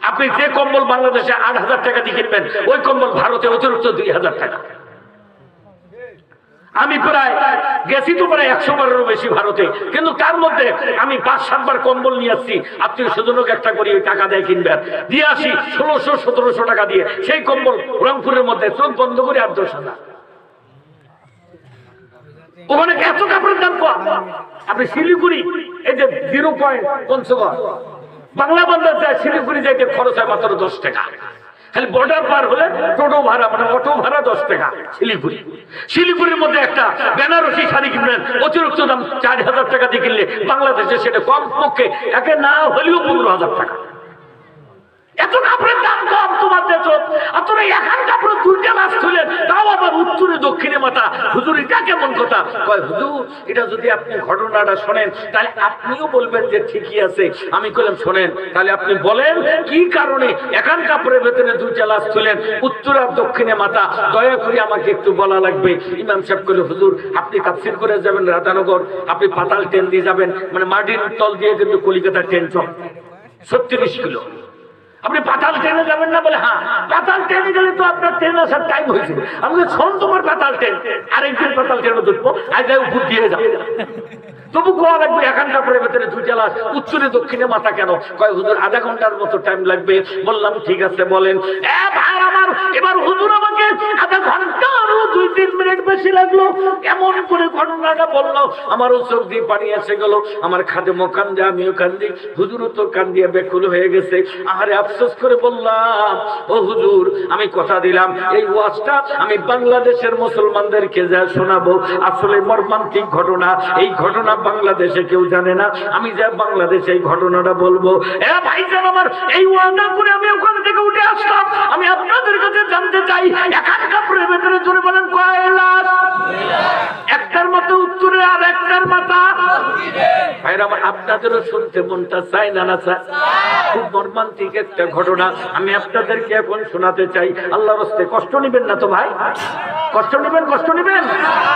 আপনি যে কম্বল বাংলাদেশে ৮,০০০ টাকা দিয়ে কিনবেন, ওই কম্বল ভারতে অতিরিক্ত ২,০০০ টাকা। আমি প্রায় গেছি তো প্রায় ১০০ বারেরও বেশি ভারতে, কিন্তু তার মধ্যে আমি ৫-৭ বার কম্বল নিয়ে আসছি। আত্মীয় স্বজনক একটা করে ওই টাকা দেয় কিনবেন, দিয়ে আসি ১৬০০-১৭০০ টাকা দিয়ে। সেই কম্বল রংপুরের মধ্যে চোখ বন্ধ করে ৮-১০,০০০। ওখানে এত কাপড়ের দাম কম। আপনি শিলিগুড়ি এই যে 0 পয়েন্ট পঞ্চগড় বাংলা বাজার যায়, শিলিগুড়ি যাইতে খরচ হয় মাত্র ১০ টাকা। খালি বর্ডার পার হলে টোটো ভাড়া মানে অটো ভাড়া ১০ টাকা। শিলিগুড়ির মধ্যে একটা বেনারসি শাড়ি কিনবেন, অতিরিক্ত দাম ৪,০০০ টাকা দিয়ে কিনলে বাংলাদেশে সেটা কম পক্ষে একে না হলেও ১৫,০০০ টাকা। এত কাপড়ের দাম কম তোমার দেশ, আপনারা এখন কাপড় দুইটা মাস তুলেন, তাও আবার উত্তরে দক্ষিণে মাথা। হুজুর এটা কেমন কথা? কয় হুজুর এটা যদি আপনি ঘটনাটা শোনেন তাহলে আপনিও বলবেন যে ঠিকই আছে। আমি কইলাম শোনেন তাহলে আপনি বলেন কি কারণে এখন কাপড়ের ভেতরে দুইটা লাশ তুলেন, উত্তর আর দক্ষিণে মাথা, দয়া করে আমাকে একটু বলা লাগবে। ইমাম সাহেব কইল হুজুর আপনি তাফসীর করে যাবেন রাধানগর, আপনি পাতাল ট্রেন দিয়ে যাবেন, মানে মাটির তল দিয়ে কিন্তু কলিকাতা ট্রেন চলে ৩৬ কিলো। আপনি পাতাল ট্রেনে যাবেন না? বলে হ্যাঁ। পাতাল ট্রেনে গেলে তো আপনার ট্রেন আসার টাইম হয়েছে। আমি শোন তোমার পাতাল ট্রেন, আরেকদিন পাতাল ট্রেনে ধরবো, আজ উপর দিয়ে যাবে। তবু কোয়া লাগবে এখন কাপড়ের ভেতরে দুইটা লাশ, উত্তরে দক্ষিণে মাথা কেন? কয় হুজুর আধা ঘন্টার মতো টাইম লাগবে। বললাম ঠিক আছে বলেন। এবার হুজুর আমাকে আধা ঘন্টা আরো ২-৩ মিনিট বেশি লাগলো। এমন করে ঘটনাটা বললো, আমারও চোখ দিয়ে পানি এসে গেল, আমার খাদেমও কান্দে, আমিও কান্দি, হুজুরও তো কান্দিয়া বেকুল হয়ে গেছে। আহারে আফসোস করে বললাম ও হুজুর আমি কথা দিলাম এই ওয়াজটা আমি বাংলাদেশের মুসলমানদেরকে যা শোনাবো, আসলে মর্মান্তিক ঘটনা। এই ঘটনা বাংলাদেশে কেউ জানে না, আমি যা বাংলাদেশে এই ঘটনাটা বলবো। এ ভাইজান আমার এই ওয়াদা করে আমি ওখান থেকে উঠে আসলাম। আমি আপনাদের কাছে জানতে চাই এখন কাপড়ের ভেতরে জোরে বলেন কয় লাশ? একটার মাথা উত্তরে আর একটার মাথা ভাইরা আমার। আপনাদেরও শুনতে মনটা চায় না? না চায়? খুব মর্মান্তিক একটা ঘটনা আমি আপনাদেরকে এখন শোনাতে চাই। আল্লাহর রাস্তায় কষ্ট নিবেন না তো ভাই, কষ্ট নিবেন, কষ্ট নিবেন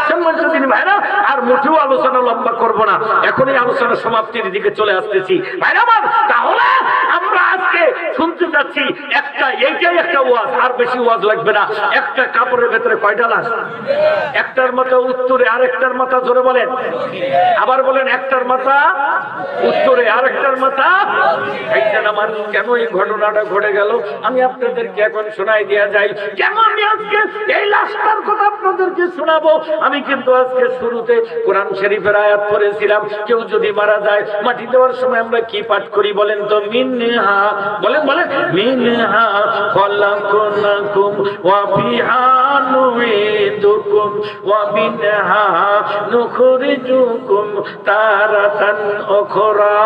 সম্মানিত দিন ভাইরা। আর মোটেও আলোচনা লম্বা করব না, এখনই আলোচনা সমাপ্তির দিকে চলে আসতেছি ভাইরা আমার। তাহলে আমরা আজকে শুনতে যাচ্ছি একটা, এইটাই একটা ওয়াজ, আর বেশি ওয়াজ লাগবে না। একটা কাপড়ের ভেতরে কয়টা লাশ? একটার মাথা উত্তরে আর একটার মাথা জোরে বলেন, আবার বলেন একটার মাথা উত্তরে আর একটার মাথা। এইখানে আমার কেন এই ঘটনাটা ঘটে গেল আমি আপনাদেরকে এখন শোনাই দেয়া যাই। কেন আমি আজকে এই লাশটার কথা আপনাদেরকে শোনাবো? আমি কিন্তু আজকে শুরুতে কোরআন শরীফের আয়াত পড়েছিলাম, কেউ যদি মারা যায় মাটি দেওয়ার সময় আমরা কি পাঠ করি বলেন তো? মিনহা, বলেন বলেন, মিনহা খলাকনাকুম ওয়া ফিহা নুঈদুকুম ওয়া মিনহা নুখরিজুকুম তারাতান উখরা।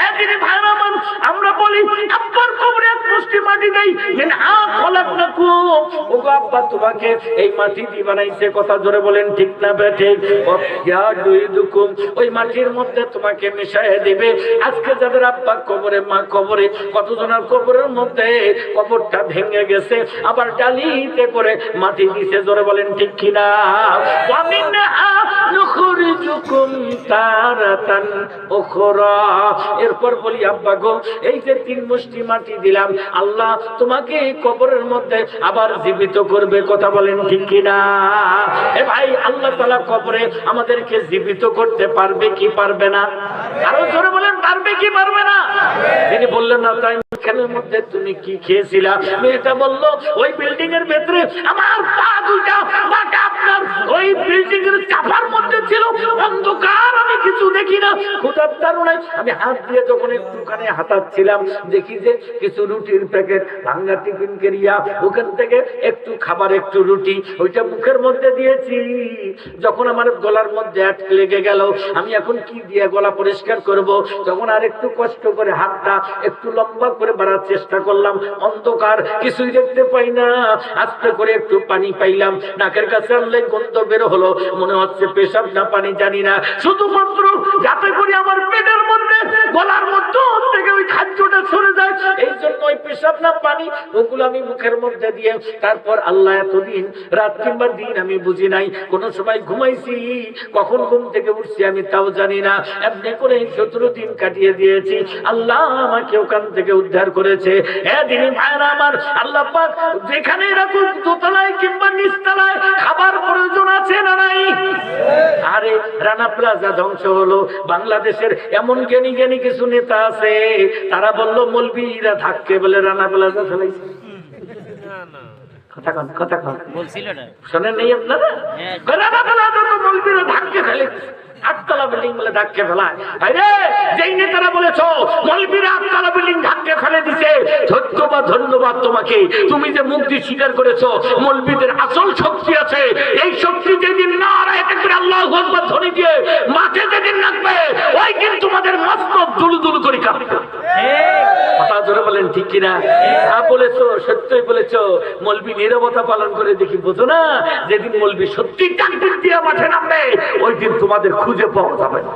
একদিন ভাইরা মান আমরা বলি আব্বার কবরে এক মুষ্টি মাটি দেই, মিনহা খলাকনাকুম, ওগো আব্বা তোমাকে এই মাটি দিয়ে বানাইছে, কথা জোরে বলেন ঠিক না বেঠিক? ওয়া ফিহা নুঈদুকুম, ওই মাটির মধ্যে তোমাকে মিশায়ে দিবে। আজকে যাদের আব্বা কবরে, মা কবরে, কতজনের কবরের মধ্যে কবরটা ভেঙে গেছে, আবার ডালিতে করে মাটি দিছে, জোরে বলেন ঠিক কিনা? ওয়া মিনহা নুখরিজুকুম তারাতান উখরা। এরপর বলি আব্বা গো এই যে ৩ মুষ্টি মাটি দিলাম, আল্লাহ তোমাকে কবরের মধ্যে আবার জীবিত করবে, কথা বলেন ঠিক কিনা? এ ভাই আল্লাহ তাআলা কবরে আমাদেরকে জীবিত করতে পারবে কি পারবে না? আরো জোরে বলেন পারবে কি পারবে না? তিনি বললেন না তাই খেলের মধ্যে তুমি কি খেয়েছিলা? মেয়েটা বলল ওই বিল্ডিং এর ভেতরে আমার পা দুইটা আপনার ওই বিল্ডিং এর চাপার মধ্যে ছিল, অন্ধকার, আমি কিছু দেখি না। ক্ষুধার তাড়নায় আমি হাত দিয়ে যখন একটুখানি হাতাচ্ছিলাম, দেখি যে কিছু রুটির প্যাকেট, ভাঙ্গা টিফিন কেরিয়া, ওখান থেকে একটু খাবার, একটু রুটি, ওইটা মুখের মধ্যে দিয়েছি। যখন আমার গলার মধ্যে আটকে লেগে গেল, আমি এখন কি দিয়ে গলা পরিষ্কার করব, তখন আর একটু কষ্ট করে হাতটা একটু লম্বা করে বাড়ার চেষ্টা করলাম। অন্ধকার, কিছুই দেখতে পাই না। আস্তে করে একটু পানি পাইলাম, নাকের কাছে আনলে গন্ধ বের হলো, মনে হচ্ছে পেশাব না পানি জানি না, শুধুমাত্র যাতে করে আমার পেটের মধ্যে, গলার মধ্যে থেকে ওই খাদ্যটা সরে যায়, এই জন্য ওই পেশাব না পানি ওগুলো আমি মুখের মধ্যে দিয়ে, তারপর আল্লাহ এতদিন রাত কিংবা দিন আমি বুঝি নাই, কোন সময় ঘুমাইছি, কখন ঘুম থেকে উঠছি আমি তাও জানি না, এমনি করে 17 দিন কাটিয়ে দিয়েছি। আল্লাহ আমাকে ওখান থেকে উদ্ধার করেছে। দিনী ভাইরা আমার, আল্লাহ পাক যেখানে রাখুক, দোতলায় কিংবা নিচতলায়, খাবার প্রয়োজন আছে না নাই? আরে রানা প্লাজা ধ্বংস হলো, বাংলাদেশের এমন জ্ঞানী জ্ঞানী কিছু নেতা আছে, তারা বললো মৌলবীরা ধাক্কে বলে রানা প্লাজা ফেলাইছে। কথা বলছিল না, শোনেন নেই আপনারা? রানা প্লাজা তো মৌলবীরা ধাক্কে ফেলেছে, 8তলা বিল্ডিং বলে ধাক্কে ফেলায়। আরে যেই নেতারা বলেছো মৌলবীরা 8তলা বিল্ডিং ধাক্কে ফেলে দিছে, ধন্যবাদ তোমাকে, তুমি যে মুখ দিয়ে স্বীকার করেছো মৌলবীদের আসল শক্তি আছে। এই শক্তি যেদিন নারায়ে তাকবীর আল্লাহু আকবার ধ্বনি দিয়ে মাঠে যেদিন নাচবে, ওই দিন তোমাদের মস্তক দুলুদুলু করে কাঁপবে। কথা জোরে বলেন ঠিক কিনা? হ্যাঁ বলেছো, সত্যই বলেছো। মৌলবী নীরবতা পালন করে দেখি, বোঝো না? যেদিন মৌলবী সত্যি তাকবীর দিয়ে মাঠে নামবে, ওই দিন তোমাদের খুঁজে পাওয়া যাবে না।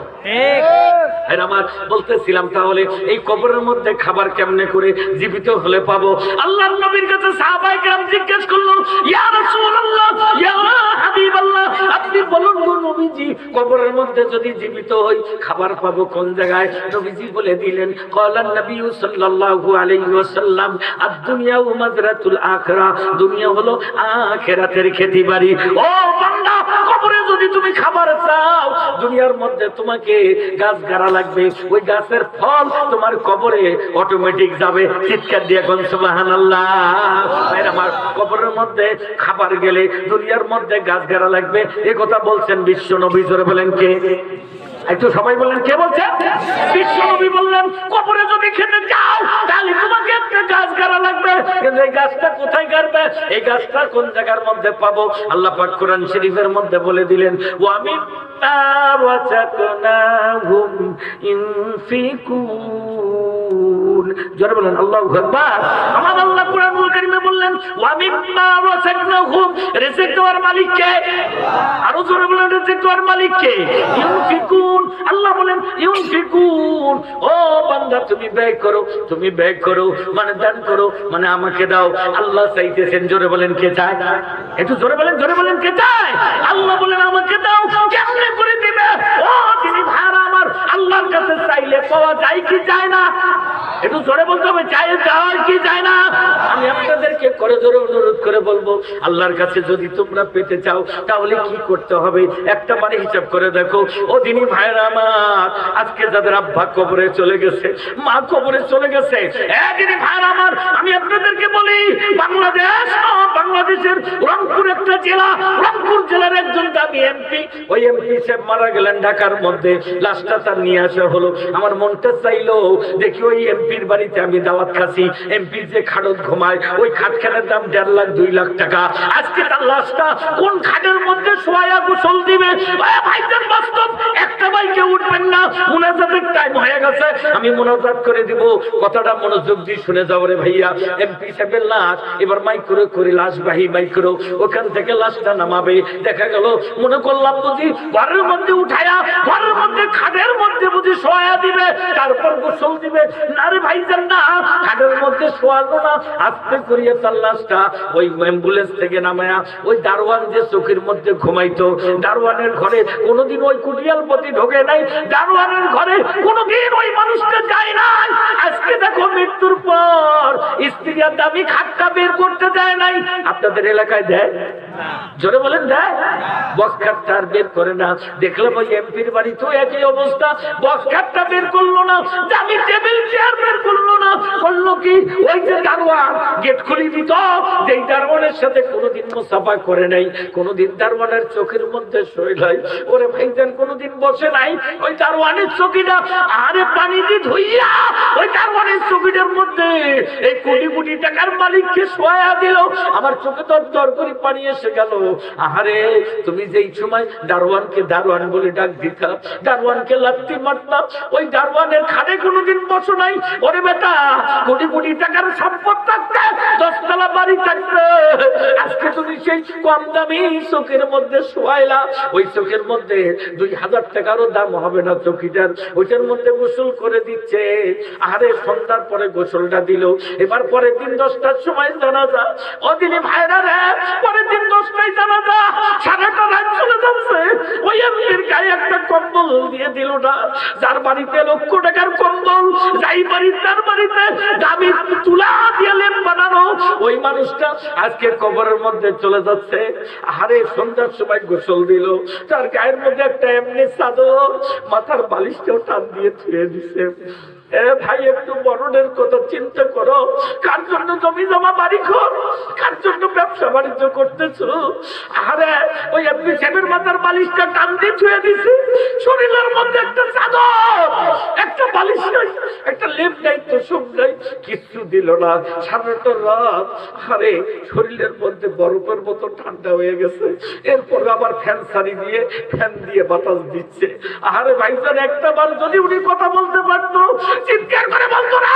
ঠিক আমার বলতেছিলাম, তাহলে এই কবরের মধ্যে খাবার কেমনে করে জীবিত হলে পাবো? আল্লাহর নবীর কাছে সাহাবায়ে কেরাম জিজ্ঞেস করলো, ইয়া রাসূলুল্লাহ, ইয়া হাবিবাল্লাহ, আপনি বলুন গো নবীজি, কবরের মধ্যে যদি জীবিত হই খাবার পাবো কোন জায়গায়? নবীজি বলে দিলেন, ক্বালান নবী সাল্লাল্লাহু আলাইহি ওয়াসাল্লাম, আদ-দুনিয়া মাযরাতুল আখিরাহ, দুনিয়া হলো আখিরাতের খেতিবাড়ি। ও বান্দা, কবরে যদি তুমি খাবার চাও, দুনিয়ার মধ্যে তোমাকে গাছ গাড়া লাগবে, ওই গাছের ফল তোমার কবরে অটোমেটিক যাবে। চিৎকার দিয়ে কোন সুবহানাল্লাহ। আমার কবরের মধ্যে খাবার গেলে দুনিয়ার মধ্যে গাছ গাড়া লাগবে, এ কথা বলছেন বিশ্ব নবী। জোরে বলেন কে? একটু সবাই বললেন, কে বলছে? বিশ্ব নবী বললেন, কবরে যদি খেতে যাও তাহলে তোমাকে একটা গাছ গাড়া লাগবে, কিন্তু এই গাছটা কোথায় গাড়বে? এই গাছটা কোন জায়গার মধ্যে পাবো? আল্লাহ পাক কোরআন শরীফের মধ্যে বলে দিলেন, ওয়া মিম্মা রাযাকনাহুম ইনফিকুন। জোরে বলেন আল্লাহু আকবার। আমার আল্লাহ কোরআনুল কারীমে বললেন, ওয়া মিম্মা রাযাকনাহুম, রিজিক দেওয়ার মালিক কে? আরো জোরে বলেন, রিজিক দেওয়ার মালিক কে? ইনফিকুন। আল্লাহ বলেন ইউনফিকুন, ও বান্দা তুমি ব্যয় করো, তুমি ব্যয় করো মানে দান করো, মানে আমাকে দাও। আল্লাহ চাইতেছেন, জোরে বলেন কে চায়? একটু জোরে বলেন, জোরে বলেন কে চায়? আল্লাহ বলেন আমাকে দাও। কেমনে করে দিবে? ও তিনি ভাড়া আমার, আল্লাহর কাছে চাইলে পাওয়া যায় কি যায় না? একটু জোরে বলতে হবে, চাই যায় কি যায় না? আমি আপনাদেরকে করে জোরে অনুরোধ করে বলবো, আল্লাহর কাছে যদি তোমরা পেতে চাও তাহলে কি করতে হবে একটা মানে হিসাব করে দেখো। ও দিনী ভাইরা আমার, আজকে যাদের আব্বা কবরে চলে গেছে, মা কবরে চলে গেছে, দিনী ভাইরা আমার, আমি আপনাদেরকে বলি, বাংলাদেশের রংপুর একটা জেলা, রংপুর জেলার একজন দাবি এমপি, ওই এমপি সাহেব মারা গেলেন ঢাকার মধ্যে, লাশটা তার নিয়ে আসা হলো। আমার মনটা চাইলো দেখি ওই এমপির বাড়িতে আমি দাওয়াত খাচ্ছি, এমপির যে খাটত ঘুমায়, ওই খাটখানের দাম 1.5 লাখ 2 লাখ টাকা। আজকে তার লাশটা কোন খাটের মধ্যে শোয়া গোসল দিবে? ভাইজান বাস্তব, একটা বাইকে উঠবেন না, মুনাজাতের টাইম হয়ে গেছে, আমি মুনাজাত করে দিব, কথাটা মনোযোগ দিয়ে শুনে যাও রে ভাইয়া। এমপি সাহেবের লাশ এবার মাইক্রো করে লাশবাহী মাইক্রো ওখান থেকে লাশটা নামাবে। দেখা গেল মনে করলাম বুঝি ঘরের মধ্যে উঠায়া, ঘরের মধ্যে খাটের মধ্যে বুঝি শোয়া দিবে, তারপর গোসল দিবে। না রে ভাইজান না, খাটের মধ্যে শোয়ালো না, আস্তে করিয়া তার লাশটা ওই অ্যাম্বুলেন্স থেকে নামায়া ওই দারোয়ান যে চোখের মধ্যে ঘুমাইতো, দারোয়ানের ঘরে কোনোদিন ওই কুটিয়াল পতি ঢোকে নাই, দারোয়ানের ঘরে কোনোদিন ওই মানুষটা যায় নাই। আজকে দেখো মৃত্যুর পর স্ত্রীর দাবি খাটটা বের করতে দেয় নাই। আপনাদের এলাকায় দেয়? জোরে বলেন দেয়? বক্স খাটটা আর বের করে না। দেখলাম ওই এমপির বাড়ি তো একই অবস্থা, বক্স খাটটা বের করলো না, দামি টেবিল চেয়ার বের করলো না, করলো কি ওই যে দারোয়ান গেট খুলে দিত, যেই দারোয়ানের সাথে কোনোদিন মুসাফা করে নাই, কোনোদিন দারোয়ানের চোখের মধ্যে শুয়ে নাই, ওরে ভাইজান কোনোদিন বসে নাই, ওই দারোয়ানের চকিটা আরে পানি দিয়ে ধুইয়া ওই দারোয়ানের চকিটার মধ্যে এই কোটি কোটি টাকার মালিককে শোয়া দিল। আমার চোখে তো দর করে পানি এসে গেল। আহারে তুমি যেই সময় দারোয়ানকে দারোয়ান বলে ডাক দিতা, দারোয়ানকে লাত্তি মারতাম, ওই দারোয়ানের খাটে কোনোদিন বসো নাই। ওরে বেটা কোটি কোটি টাকার সম্পদ থাকতে, 10 তলা বাড়ি থাকতে, আজকে তুমি সেই কম দামি চোখের মধ্যে শোয়াইলা। ওই চোখের মধ্যে 2000 টাকারও দাম হবে না চকিটার, ওইটার মধ্যে গোসল করে দিচ্ছে। আরে সন্ধ্যার পরে গোসলটা দিল, এবার পরের দিন 10টার সময় জানাজা। ওদিনই ভাইরা রে পরের দিন 10টায় জানাজা, 9:30 রাত চলে যাচ্ছে। ওই এমপির গায়ে একটা কম্বল দিয়ে দিল না, যার বাড়িতে লক্ষ টাকার কম্বল, যাই বাড়ি তার বাড়িতে দামি তুলা দিয়ে লেপ বানানো, ওই মানুষটা আজকে কবরের মধ্যে চলে যাচ্ছে। আরে সন্ধ্যার সময় গোসল দিল, তার গায়ের মধ্যে একটা এমনি চাদর, মাথার বালিশটাও টান দিয়ে ছুঁয়ে দিছে। ভাই একটু মরণের কথা চিন্তা করো, কার জন্য জমি জমা বাড়ি ঘর, কার জন্য ব্যবসা বাণিজ্য করতেছো। আরে ওই এমপি সাহেবের মাথার বালিশটা টান দিয়ে ছুঁয়ে দিছে, শরীরের মধ্যে একটা চাদর, একটা বালিশ নাই, একটা লেপ নাই, তো সব নাই, কিচ্ছু দিল না। সারাটা রাত আরে শরীরের মধ্যে বরফের মতো ঠান্ডা হয়ে গেছে। এরপর আবার ফ্যান সারি দিয়ে ফ্যান দিয়ে বাতাস দিচ্ছে। আরে ভাইজান একটা বার যদি উনি কথা বলতে পারতো, চিৎকার করে বলতো না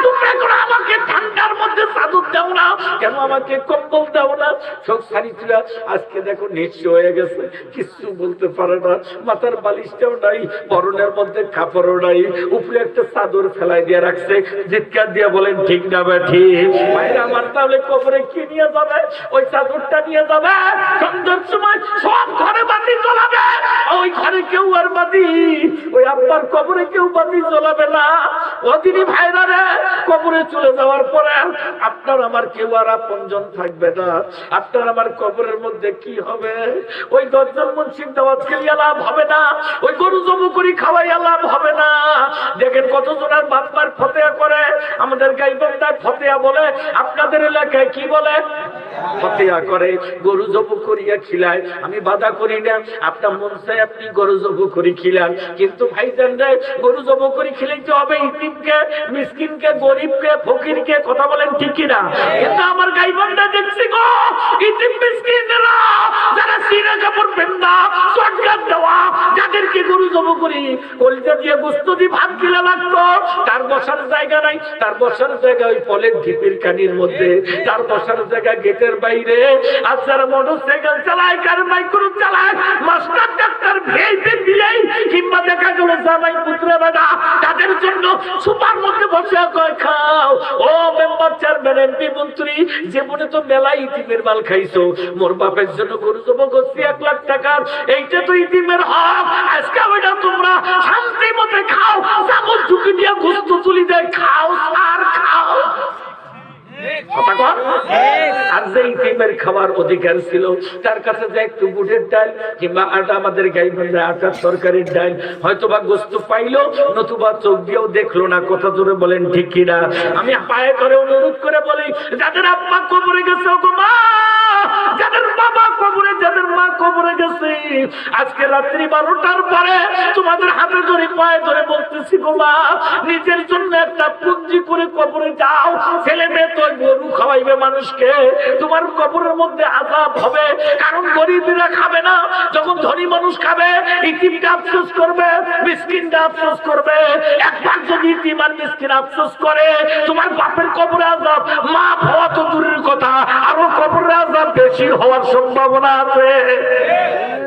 তোমরা কেন আমাকে ঠান্ডার মধ্যে চাদর দাও না, কেন আমাকে কম্বল দাও না। সব সারিরা আজকে দেখো নিঃস্ব হয়ে গেছে, কিচ্ছু বলতে পারে না, মাথার বালিশটাও নাই, বরণের মধ্যে কাপড়ও নাই, উপরে একটা চাদর ফেলাই দিয়ে রাখছে। চিৎকার দিয়ে বলেন ঠিক না ভাই? ঠিক। ভাইরা আমার তাহলে কবরে কি নিয়ে যাবে? ওই চাদরটা নিয়ে যাবে। সন্ধ্যার সময় সব ঘরে বাতি জ্বলাবে, ওই ঘরে কেউ আর বাতি, ওই আব্বার কবরে কেউ বাতি জ্বলাবে না। ওদিনই ভাইরা রে কবরে চলে যাওয়ার পরে আপনার আমার কেউ আর আপনজন থাকবে না। আপনার আমার কবরের মধ্যে কি হবে? ওই 10 জন মুন্সির দাওয়াত খেলিয়া লাভ হবে না, ওই গরু জবু করি খাওয়াইয়া লাভ হবে না। দেখেন কতজনের বাপমার ফতেয়া করে, আমাদের গাইবান্ধায় ফতেয়া বলে, আপনাদের এলাকায় কি বলে? ফতেয়া করে, গরু জবু করিয়া খিলায়। আমি বাধা করি না, আপনার মন চাই আপনি গরু জবু করি খিলান, কিন্তু ভাইজান রে গরু জবু করি খিলাইতে হবে ইতিমকে, মিসকিনকে, গরিবকে, ফকিরকে। কথা বলেন ঠিক কিনা? কিন্তু আমার গাইবান্ধা দেখছি গো ইতিম মিসকিনরা যারা সিনা কাপড় পেন্দা সরকার দেওয়া, যাদেরকে গরু জবু করি কলিজা দিয়ে গোস্ত দিয়ে ভাত খেলে লাগতো, তার বসার জায়গা নাই, তার বসার জায়গা ওই পলের ঢিপির কানির মধ্যে, তার বসার জায়গা গেটের বাইরে। আর যারা মোটরসাইকেল চালায়, কার মাইক্রো চালায়, মাস্টার ডাক্তার ভিআইপি বিআই কিংবা দেখা গেল জামাই পুত্র বেটা, তাদের জন্য সুপার মধ্যে বসে কয় খাও। ও মেম্বার, চেয়ারম্যান, এমপি, মন্ত্রী, জীবনে তো মেলা ইতিমের মাল খাইছো, মোর বাপের জন্য গরু জব করছি 1 লাখ টাকার, এইটা তো ইতিমের হক, আজকে ওইটা তোমরা শান্তি মতে খাও, চামচ ঢুকি দিয়ে গোস্ত তুলি দেয় খাও আর খাও। আর যে ইতিমের খাওয়ার অধিকার ছিল, তার কাছে যে একটু বুটের ডাল কিংবা আটা, আমাদের গাইবান্ধা আটার তরকারির ডাল, হয়তো বা গোস্ত পাইলো, নতুবা চোখ দিয়েও দেখলো না। কথা জোরে বলেন ঠিক কিনা? আমি পায়ে করে অনুরোধ করে বলি, যাদের আব্বা কবরে গেছে, গো মা, যাদের বাবা কবরে, যাদের মা কবরে গেছে, আজকে রাত্রি 12টার পরে তোমাদের হাতে ধরে পায়ে ধরে বলতেছি, গো মা, নিজের জন্য একটা পুঁজি করে কবরে যাও। ছেলে মেয়ে তো গরু খাওয়াইবে মানুষকে, তোমার কবরের মধ্যে আযাব হবে, কারণ গরিবরা খাবে না, যখন ধনী মানুষ খাবে ইতিমটা আফসোস করবে, মিসকিনটা আফসোস করবে। একবার যদি ইতিম আর মিসকিন আফসোস করে, তোমার বাপের কবরে আযাব মাফ হওয়া তো দূরের কথা, আরো কবরে আযাব বেশি হওয়ার সম্ভাবনা আছে।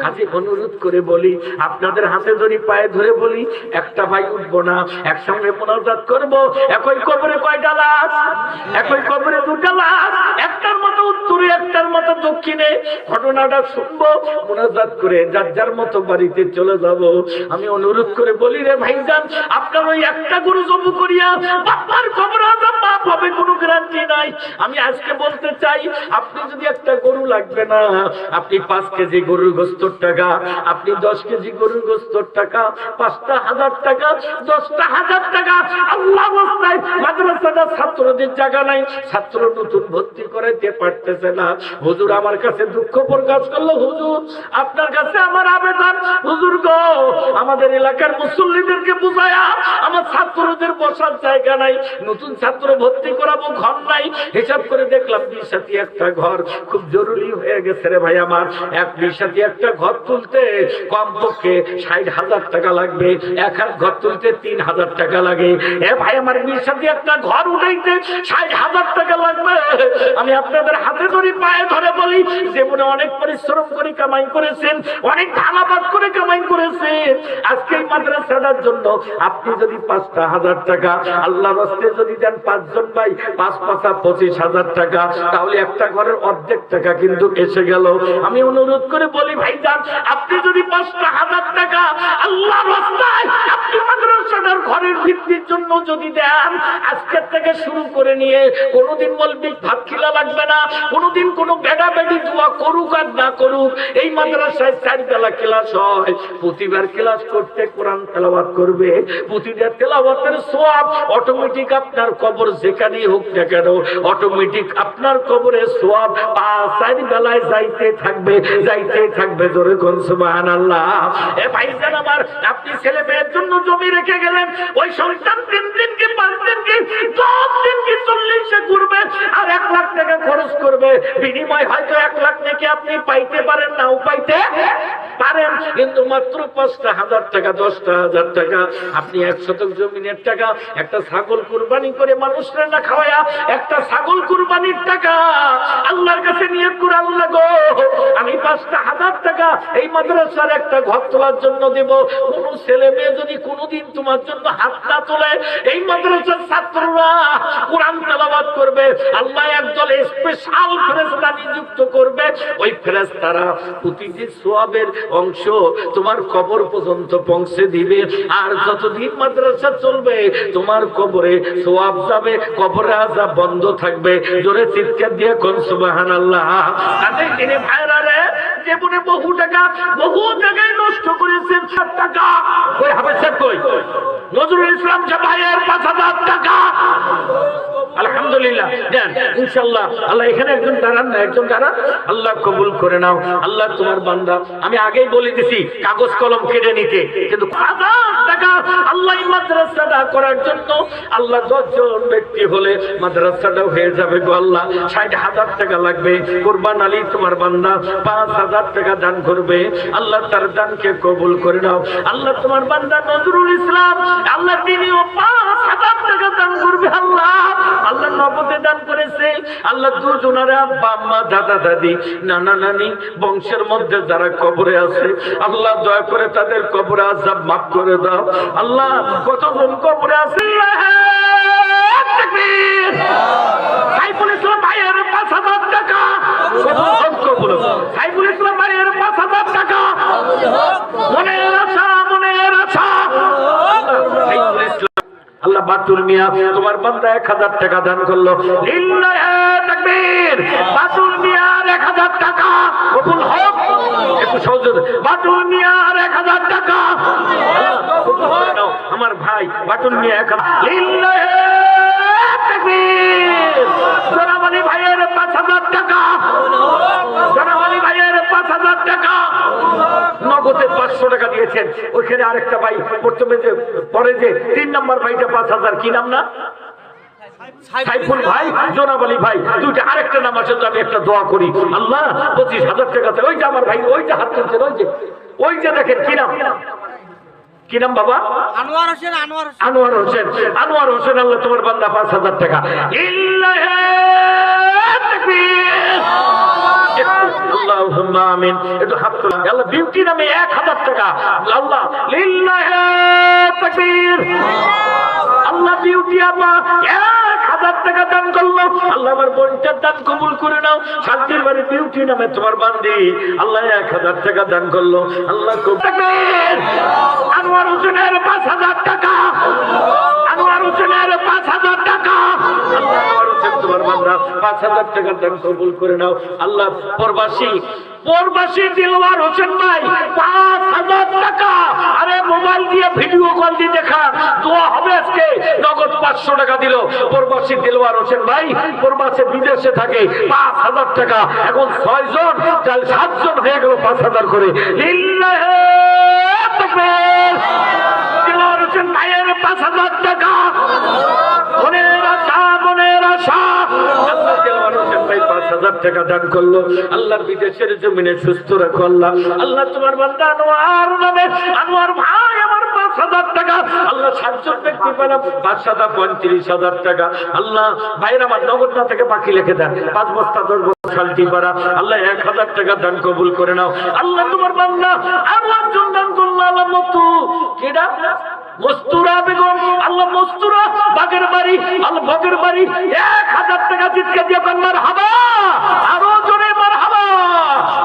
কাজে অনুরোধ করে বলি, আপনাদের হাতে ধরে পায়ে ধরে বলি, একটা ভাই উঠবো না, একসঙ্গে মোনাজাত করবো। একই কবরে কয়টা লাশ? একই কবরে 2টা লাশ, একটার মতো উত্তরে একটা একটার মতো দক্ষিণে ঘটনাটা শুনবো, মুনাজাত করে যার যার মতো বাড়িতে চলে যাব। আমি অনুরোধ করে বলি রে ভাইজান, আপনার ওই একটা গরু জবু করিয়া বাবার কবর আযাব মাফ হবে কোনো গ্যারান্টি নাই। আমি আজকে বলতে চাই, আপনি যদি একটা গরু লাগবে না, আপনি 5 কেজি গরুর গোশতের টাকা, আপনি 10 কেজি গরুর গোশতের টাকা, 5টা 1000 টাকা, 10টা 1000 টাকা আল্লাহ রাস্তায় মাদ্রাসাটা ছাত্রদের জায়গা নাই, ছাত্র নতুন ভর্তি করাইতে পারতেছে না। হুজুর আমার কাছে দুঃখ প্রকাশ করলো, হুজুর আপনার কাছে আমার আবেদন, হুজুর গো আমাদের এলাকার মুসল্লিদেরকে বুঝায়া আমার ছাত্রদের বসার জায়গা নাই, নতুন ছাত্র ভর্তি করাবো, ঘর নাই। হিসাব করে দেখলাম 20 একটা ঘর খুব জরুরি হয়ে গেছে রে ভাই আমার। 20 একটা ঘর তুলতে কমপক্ষে 60,000 টাকা লাগবে, এক ঘর তুলতে 3,000 টাকা লাগে। এ ভাই আমার 20 একটা ঘর উঠাইতে 60,000 টাকা লাগবে। আমি আপনাদের হাতে ধরি পায়ে ধরে বলি, জীবনে অনেক পরিশ্রম করে কামাই করেছেন, অনেক ধানাবাদ করে কামাই করেছেন, আজকে এই মাদ্রাসাটার জন্য আপনি যদি 5টা 1000 টাকা আল্লাহর রাস্তে যদি দেন, 5 জন ভাই 5 5 25,000 টাকা, তাহলে একটা ঘরের অর্ধেক টাকা কিন্তু এসে গেল। আমি অনুরোধ করে বলি ভাইজান, আপনি যদি 5টা 1000 টাকা আল্লাহর রাস্তায় আপনি মাদ্রাসাটার ঘরের ভিত্তির জন্য যদি দেন, আজকের থেকে শুরু করে নিয়ে কোনোদিন বলবি ভাত খিলা লাগবে না, কোনোদিন কোনো বেডা বেডি দোয়া করুক আর না করুক, এই মাদ্রাসায় 4 বেলা ক্লাস হয়, প্রতিবার ক্লাস করতে কোরআন তেলাওয়াত করবে, প্রতিটা তেলাওয়াতের সওয়াব অটোমেটিক আপনার কবর যেখানেই হোক না কেন, অটোমেটিক আপনার কবরে সওয়াব 4 বেলায় যাইতে থাকবে। জোরে কোন সুবহানাল্লাহ। এ ভাইজান আমার, আপনি ছেলে মেয়ের জন্য জমি রেখে গেলেন, ওই সন্তান 3 দিন কি 5 দিন কি 10 দিন কি 40 করবে আর 1 লাখ টাকা খরচ করবে, বিনিময় হয়তো 1 লাখ নাকি আপনি পাইতে পারেন, নাও পাইতে পারেন, কিন্তু মাত্র 5টা 1000 টাকা 10টা 1000 টাকা আপনি 1 শতক জমিনের টাকা একটা ছাগল কুরবানি করে মানুষরা না খাওয়া, একটা ছাগল কুরবানির টাকা আল্লাহর কাছে নিয়ত করে, আল্লাহ গো আমি 5টা 1000 টাকা এই মাদ্রাসার একটা ঘর তোলার জন্য দেব। কোন ছেলে মেয়ে যদি কোনোদিন তোমার জন্য হাত না তোলে, এই মাদ্রাসার ছাত্ররা কোরআন তেলাওয়াত করবে, আল্লাহ একদল স্পেশাল ফেরেশতা নিযুক্ত করবে, ওই ফেরেশতারা প্রতিটি সওয়াবের অংশ তোমার কবর পর্যন্ত পৌঁছে দিবে। আর যতদিন মাদ্রাসা চলবে তোমার কবরে সওয়াব যাবে, কবরে আযাব বন্ধ থাকবে। জোরে চিৎকার দিয়ে কোন সুবহানাল্লাহ। তাদের তিনি ভাইরা রে, জীবনে বহু টাকা বহু জায়গায় নষ্ট করেছেন, 7 টাকা কই হাফেজ কই নজরুল ইসলাম ভাইয়ের 5,000 টাকা আলহামদুলিল্লাহ দেন ইনশাআল্লাহ। আল্লাহ এখানে একজন দাঁড়ান না, একজন দাঁড়ান, আল্লাহ কবুল করে নাও। আল্লাহ তোমার বান্দা, আমি আগেই বলে দিছি কাগজ কলম কেটে নিতে, কিন্তু 1000 টাকা আল্লাহ মাদ্রাসাটা করার জন্য, আল্লাহ 10 জন ব্যক্তি হলে মাদ্রাসাটা হয়ে যাবে গো আল্লাহ। 60,000 টাকা লাগবে, কুরবান আলী তোমার বান্দা 5,000 টাকা দান করবে, আল্লাহ তার দানকে কবুল করে নাও। আল্লাহ তোমার বান্দা নজরুল ইসলাম, আল্লাহ তিনিও 5,000 টাকা দান করবে। আল্লাহ আল্লাহ নবতে দান করেছে, আল্লাহ দুজনারে আব্বা আম্মা দাদা দাদি নানা নানি বংশের মধ্যে যারা কবরে আছে, আল্লাহ দয়া করে তাদের কবরে আযাব মাফ করে দাও। আল্লাহ কতজন কবরে আছে, সাইফুল ইসলাম ভাইয়ের 5,000 টাকা, সাইফুল ইসলাম ভাইয়ের 5,000 টাকা, মনের আশা মনের আশা। আল্লাহ বাতুল মিয়া তোমার বান্দা 1000 টাকা দান করলো, লিল্লাহি তাকবীর। বাতুল মিয়ার 1000 টাকা কবুল হোক, একটু সহযোগ। বাতুল মিয়ার 1000 টাকা আমার ভাই বাতুল মিয়া 1000, লিল্লাহি তাকবীর। জনাব ভাইয়ের 5,000 টাকা, জনাব ভাইয়ের 5,000 টাকা নগদে 500 টাকা দিয়েছেন। ওইখানে আরেকটা ভাই প্রথমে যে পরে যে 3 নম্বর ভাইটা 5,000, কি নাম না সাইফুল ভাই, জনাব আলী ভাই, দুইটা আরেকটা নাম আছে, আমি একটা দোয়া করি। আল্লাহ 25,000 টাকা, ওই যে আমার ভাই ওই যে হাত তুলছেন, ওই যে দেখেন কি নাম, কি নাম বাবা? আনোয়ার হোসেন। আনোয়ার হোসেন, আনোয়ার হোসেন, আল্লাহ তোমার বান্দা 5,000 টাকা। লিল্লাহি তাকবীর। আল্লাহুম্মা আল্লাহুম্মা আমিন। একটু হাত তোলা। আল্লাহ বিউটি নামে 1000 টাকা আল্লাহ লিল্লাহি তাকবীর। আল্লাহ বিউটি আল্লাহ 1000 টাকা দান করলো। আল্লাহ আমার বোনটার দান কবুল করে নাও। শান্তির বাড়ি বিউটি নামে তোমার বান্দি আল্লাহ 1000 টাকা দান করলো। আল্লাহ তাকবীর। আনোয়ার হোসেনের 5000 টাকা, আনোয়ার হোসেনের 5000 টাকা। আল্লাহ আনোয়ার হোসেন তোমার বান্দা 5000 টাকা দান কবুল করে নাও। আল্লাহ প্রবাসী দিলওয়ার হোসেন ভাই 5000 টাকা। আরে মোবাইল দিয়ে ভিডিও কল দিয়ে দেখা দোয়া হবে আজকে। নগদ 500 টাকা দিল প্রবাসী দিলওয়ার হোসেন ভাই, প্রবাসে বিদেশে থাকে। 5000 টাকা, এখন 6 জন, কাল 7 জন হয়ে গেল 5000 করে। লিল্লাহি তাকবীর। দিলওয়ার হোসেন ভাইয়ের 5000 টাকা। মনের আশা, মনের আশা। আল্লাহ দিলওয়ার হোসেন ভাই 5000 টাকা দান করলো। আল্লাহ বিদেশের জমিনে সুস্থ রাখো আল্লাহ। আল্লাহ তোমার বান্দা আনোয়ার নামে, আনোয়ার ভাই আমার 5000 টাকা। আল্লাহ 7 জন ব্যক্তি পেলাম 5,35,000 টাকা। আল্লাহ ভাইয়ের আমার নগদ না থেকে বাকি লিখে দেন। 5 বস্তা 10 বস্তা শান্তি পাড়া। আল্লাহ 1000 টাকা দান কবুল করে নাও। আল্লাহ তোমার বান্দা আনোয়ার জন দান করলো। আল্লাহ মতু কেডা মস্তুরা বেগম, আল্লাহ মস্তুরা বাগের বাড়ি, আল্লাহ বাগের বাড়ি 1000 টাকা জিতকে দিয়ে মারহাবা। আরো জোরে মারহাবা।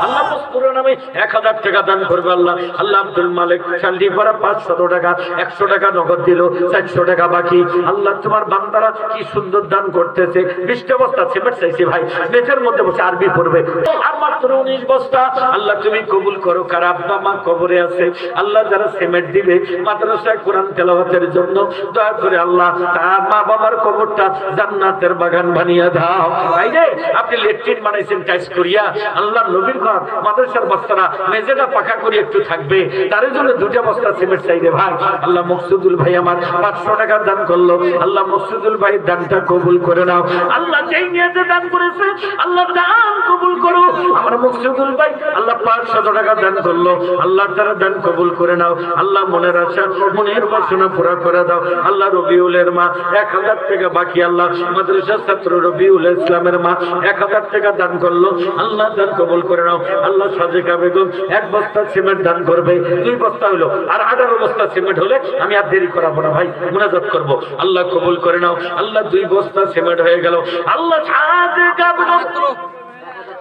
আল্লাহ মস্তুরা নামে 1000 টাকা দান করবে আল্লাহ। আল্লাহ আব্দুল মালিক শান্তিপাড়া 500 টাকা, 100 টাকা নগদ দিল, 400 টাকা বাকি। আল্লাহ তোমার বান্দারা কি সুন্দর দান করতেছে। 20 বস্তা সিমেন্ট চাইছে ভাই, মেঝের মধ্যে বসে আরবি পড়বে। আর মাত্র 19 বস্তা। আল্লাহ তুমি কবুল করো। কার আব্বা মা কবরে আছে আল্লাহ যারা সিমেন্ট দিবে মাদ্রাসায় কোরআন তেলাওয়াতের জন্য দয়া করে আল্লাহ তার মা বাবার কবরটা জান্নাতের বাগান বানিয়ে দাও। ভাই রে আপনি লেট্রিন বানাইছেন টাইস করিয়া, আল্লাহ নবীর ঘর মাদ্রাসার বস্তারা মেঝেটা পাকা করে একটু থাকবে, তার জন্য 2 বস্তা সিমেন্ট চাই রে ভাই। আল্লাহ মকসুদুল ভাই আমার 500 টাকা দান করলো। আল্লাহ মকসুদুল ভাই দানটা কবুল করে নাও। আল্লাহ যেই নিয়েতে দান করেছে আল্লাহ দান কবুল করো। আমার মকসুদুল ভাই আল্লাহ 500 টাকা দান করলো। আল্লাহ তারা দান কবুল করে নাও। আল্লাহ মনের আশা, মনের বাসনা পুরা করে দাও। আল্লাহ রবিউলের মা 1000 টাকা বাকি। আল্লাহ মাদ্রাসার ছাত্র রবিউল ইসলামের মা 1000 টাকা দান করলো। আল্লাহ দান কবুল করে নাও। আল্লাহ সাজেকা বেগম 1 বস্তা সিমেন্ট দান করবে। 2 বস্তা হলো, আর 18 বস্তা সিমেন্ট হলে আমি আর দেরি করাবো না ভাই, মুনাজাত করব। আল্লাহ কবুল করে নাও। আল্লাহ 2 বস্তা সিমেন্ট হয়ে গেল। আল্লাহ সাজেকা বেগম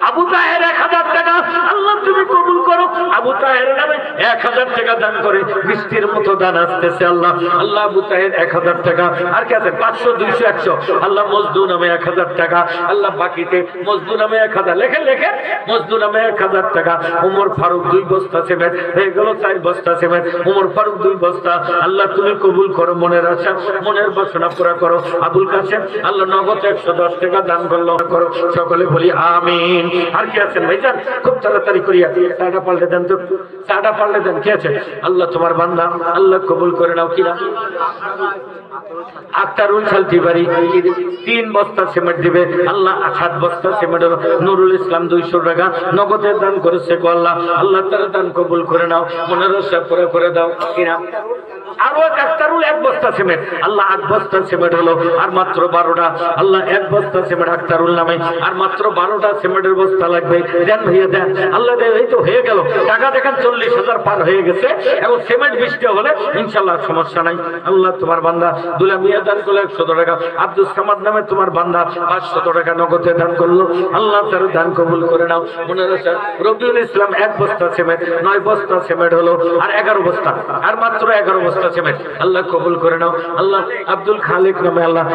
আবু তাহের 1000 টাকা। আল্লাহ তুমি কবুল করো। আবু তাহের নামে 1000 টাকা দান করে বৃষ্টির মতো দান আসতেছে আল্লাহ। আল্লাহ আবু তাহের 1000 টাকা। আর কি আছে 500 200 100। আল্লাহ মজদু নামে 1000 টাকা। আল্লাহ বাকিতে মজদু নামে 1000 লেখে মজদু নামে 1000 টাকা। উমর ফারুক 2 বস্তা সিমেন্ট হয়ে গেল 4 বস্তা সিমেন্ট। উমর ফারুক 2 বস্তা। আল্লাহ তুমি কবুল করো। মনের আশা, মনের বাসনা পুরা করো। আবুল কাসেম আল্লাহ নগদ 110 টাকা দান করলো। করো সকলে বলি আমিন। আর কি আছেন ভাইজান খুব তাড়াতাড়ি করিয়া চাটা পাল্টে দেন তো, চাটা পাল্টে দেন। কি আছে আল্লাহ তোমার বান্দা আল্লাহ কবুল করে নাও। কিনা আক্তারুল শালতি বাড়ি 3 বস্তা সিমেন্ট দিবে আল্লাহ। 7 বস্তা সিমেন্ট হলো। নুরুল ইসলাম 200 টাকা নগদে দান করেছে গো আল্লাহ। আল্লাহ তারা দান কবুল করে নাও। মনের আশা পুরো করে দাও। কিনা আরো আক্তারুল 1 বস্তা সিমেন্ট আল্লাহ। 8 বস্তা সিমেন্ট হলো। আর মাত্র 12টা আল্লাহ 1 বস্তা সিমেন্ট আক্তারুল নামে। আর মাত্র 12টা সিমেন্টের বস্তা লাগবে। দেন ভাইয়া দেন। আল্লাহ এই তো হয়ে গেল। টাকা দেখেন 40,000 পার হয়ে গেছে। এখন সিমেন্ট 20টা হলে ইনশাআল্লাহ সমস্যা নাই। আল্লাহ তোমার বান্দা দুলা মিয়া দান করলো 100 টাকা। আব্দুল সামাদ নামে তোমার বান্দা 500 টাকা নগদে দান করলো। আল্লাহ তার দান কবুল করে নাও। মনের আশা রবিউল ইসলাম 1 বস্তা সিমেন্ট 9 বস্তা সিমেন্ট হলো। আর 11 বস্তা আর মাত্র 11 বস্তা সিমেন্ট আল্লাহ কবুল করে নাও। আল্লাহ আব্দুল খালিক নামে আল্লাহ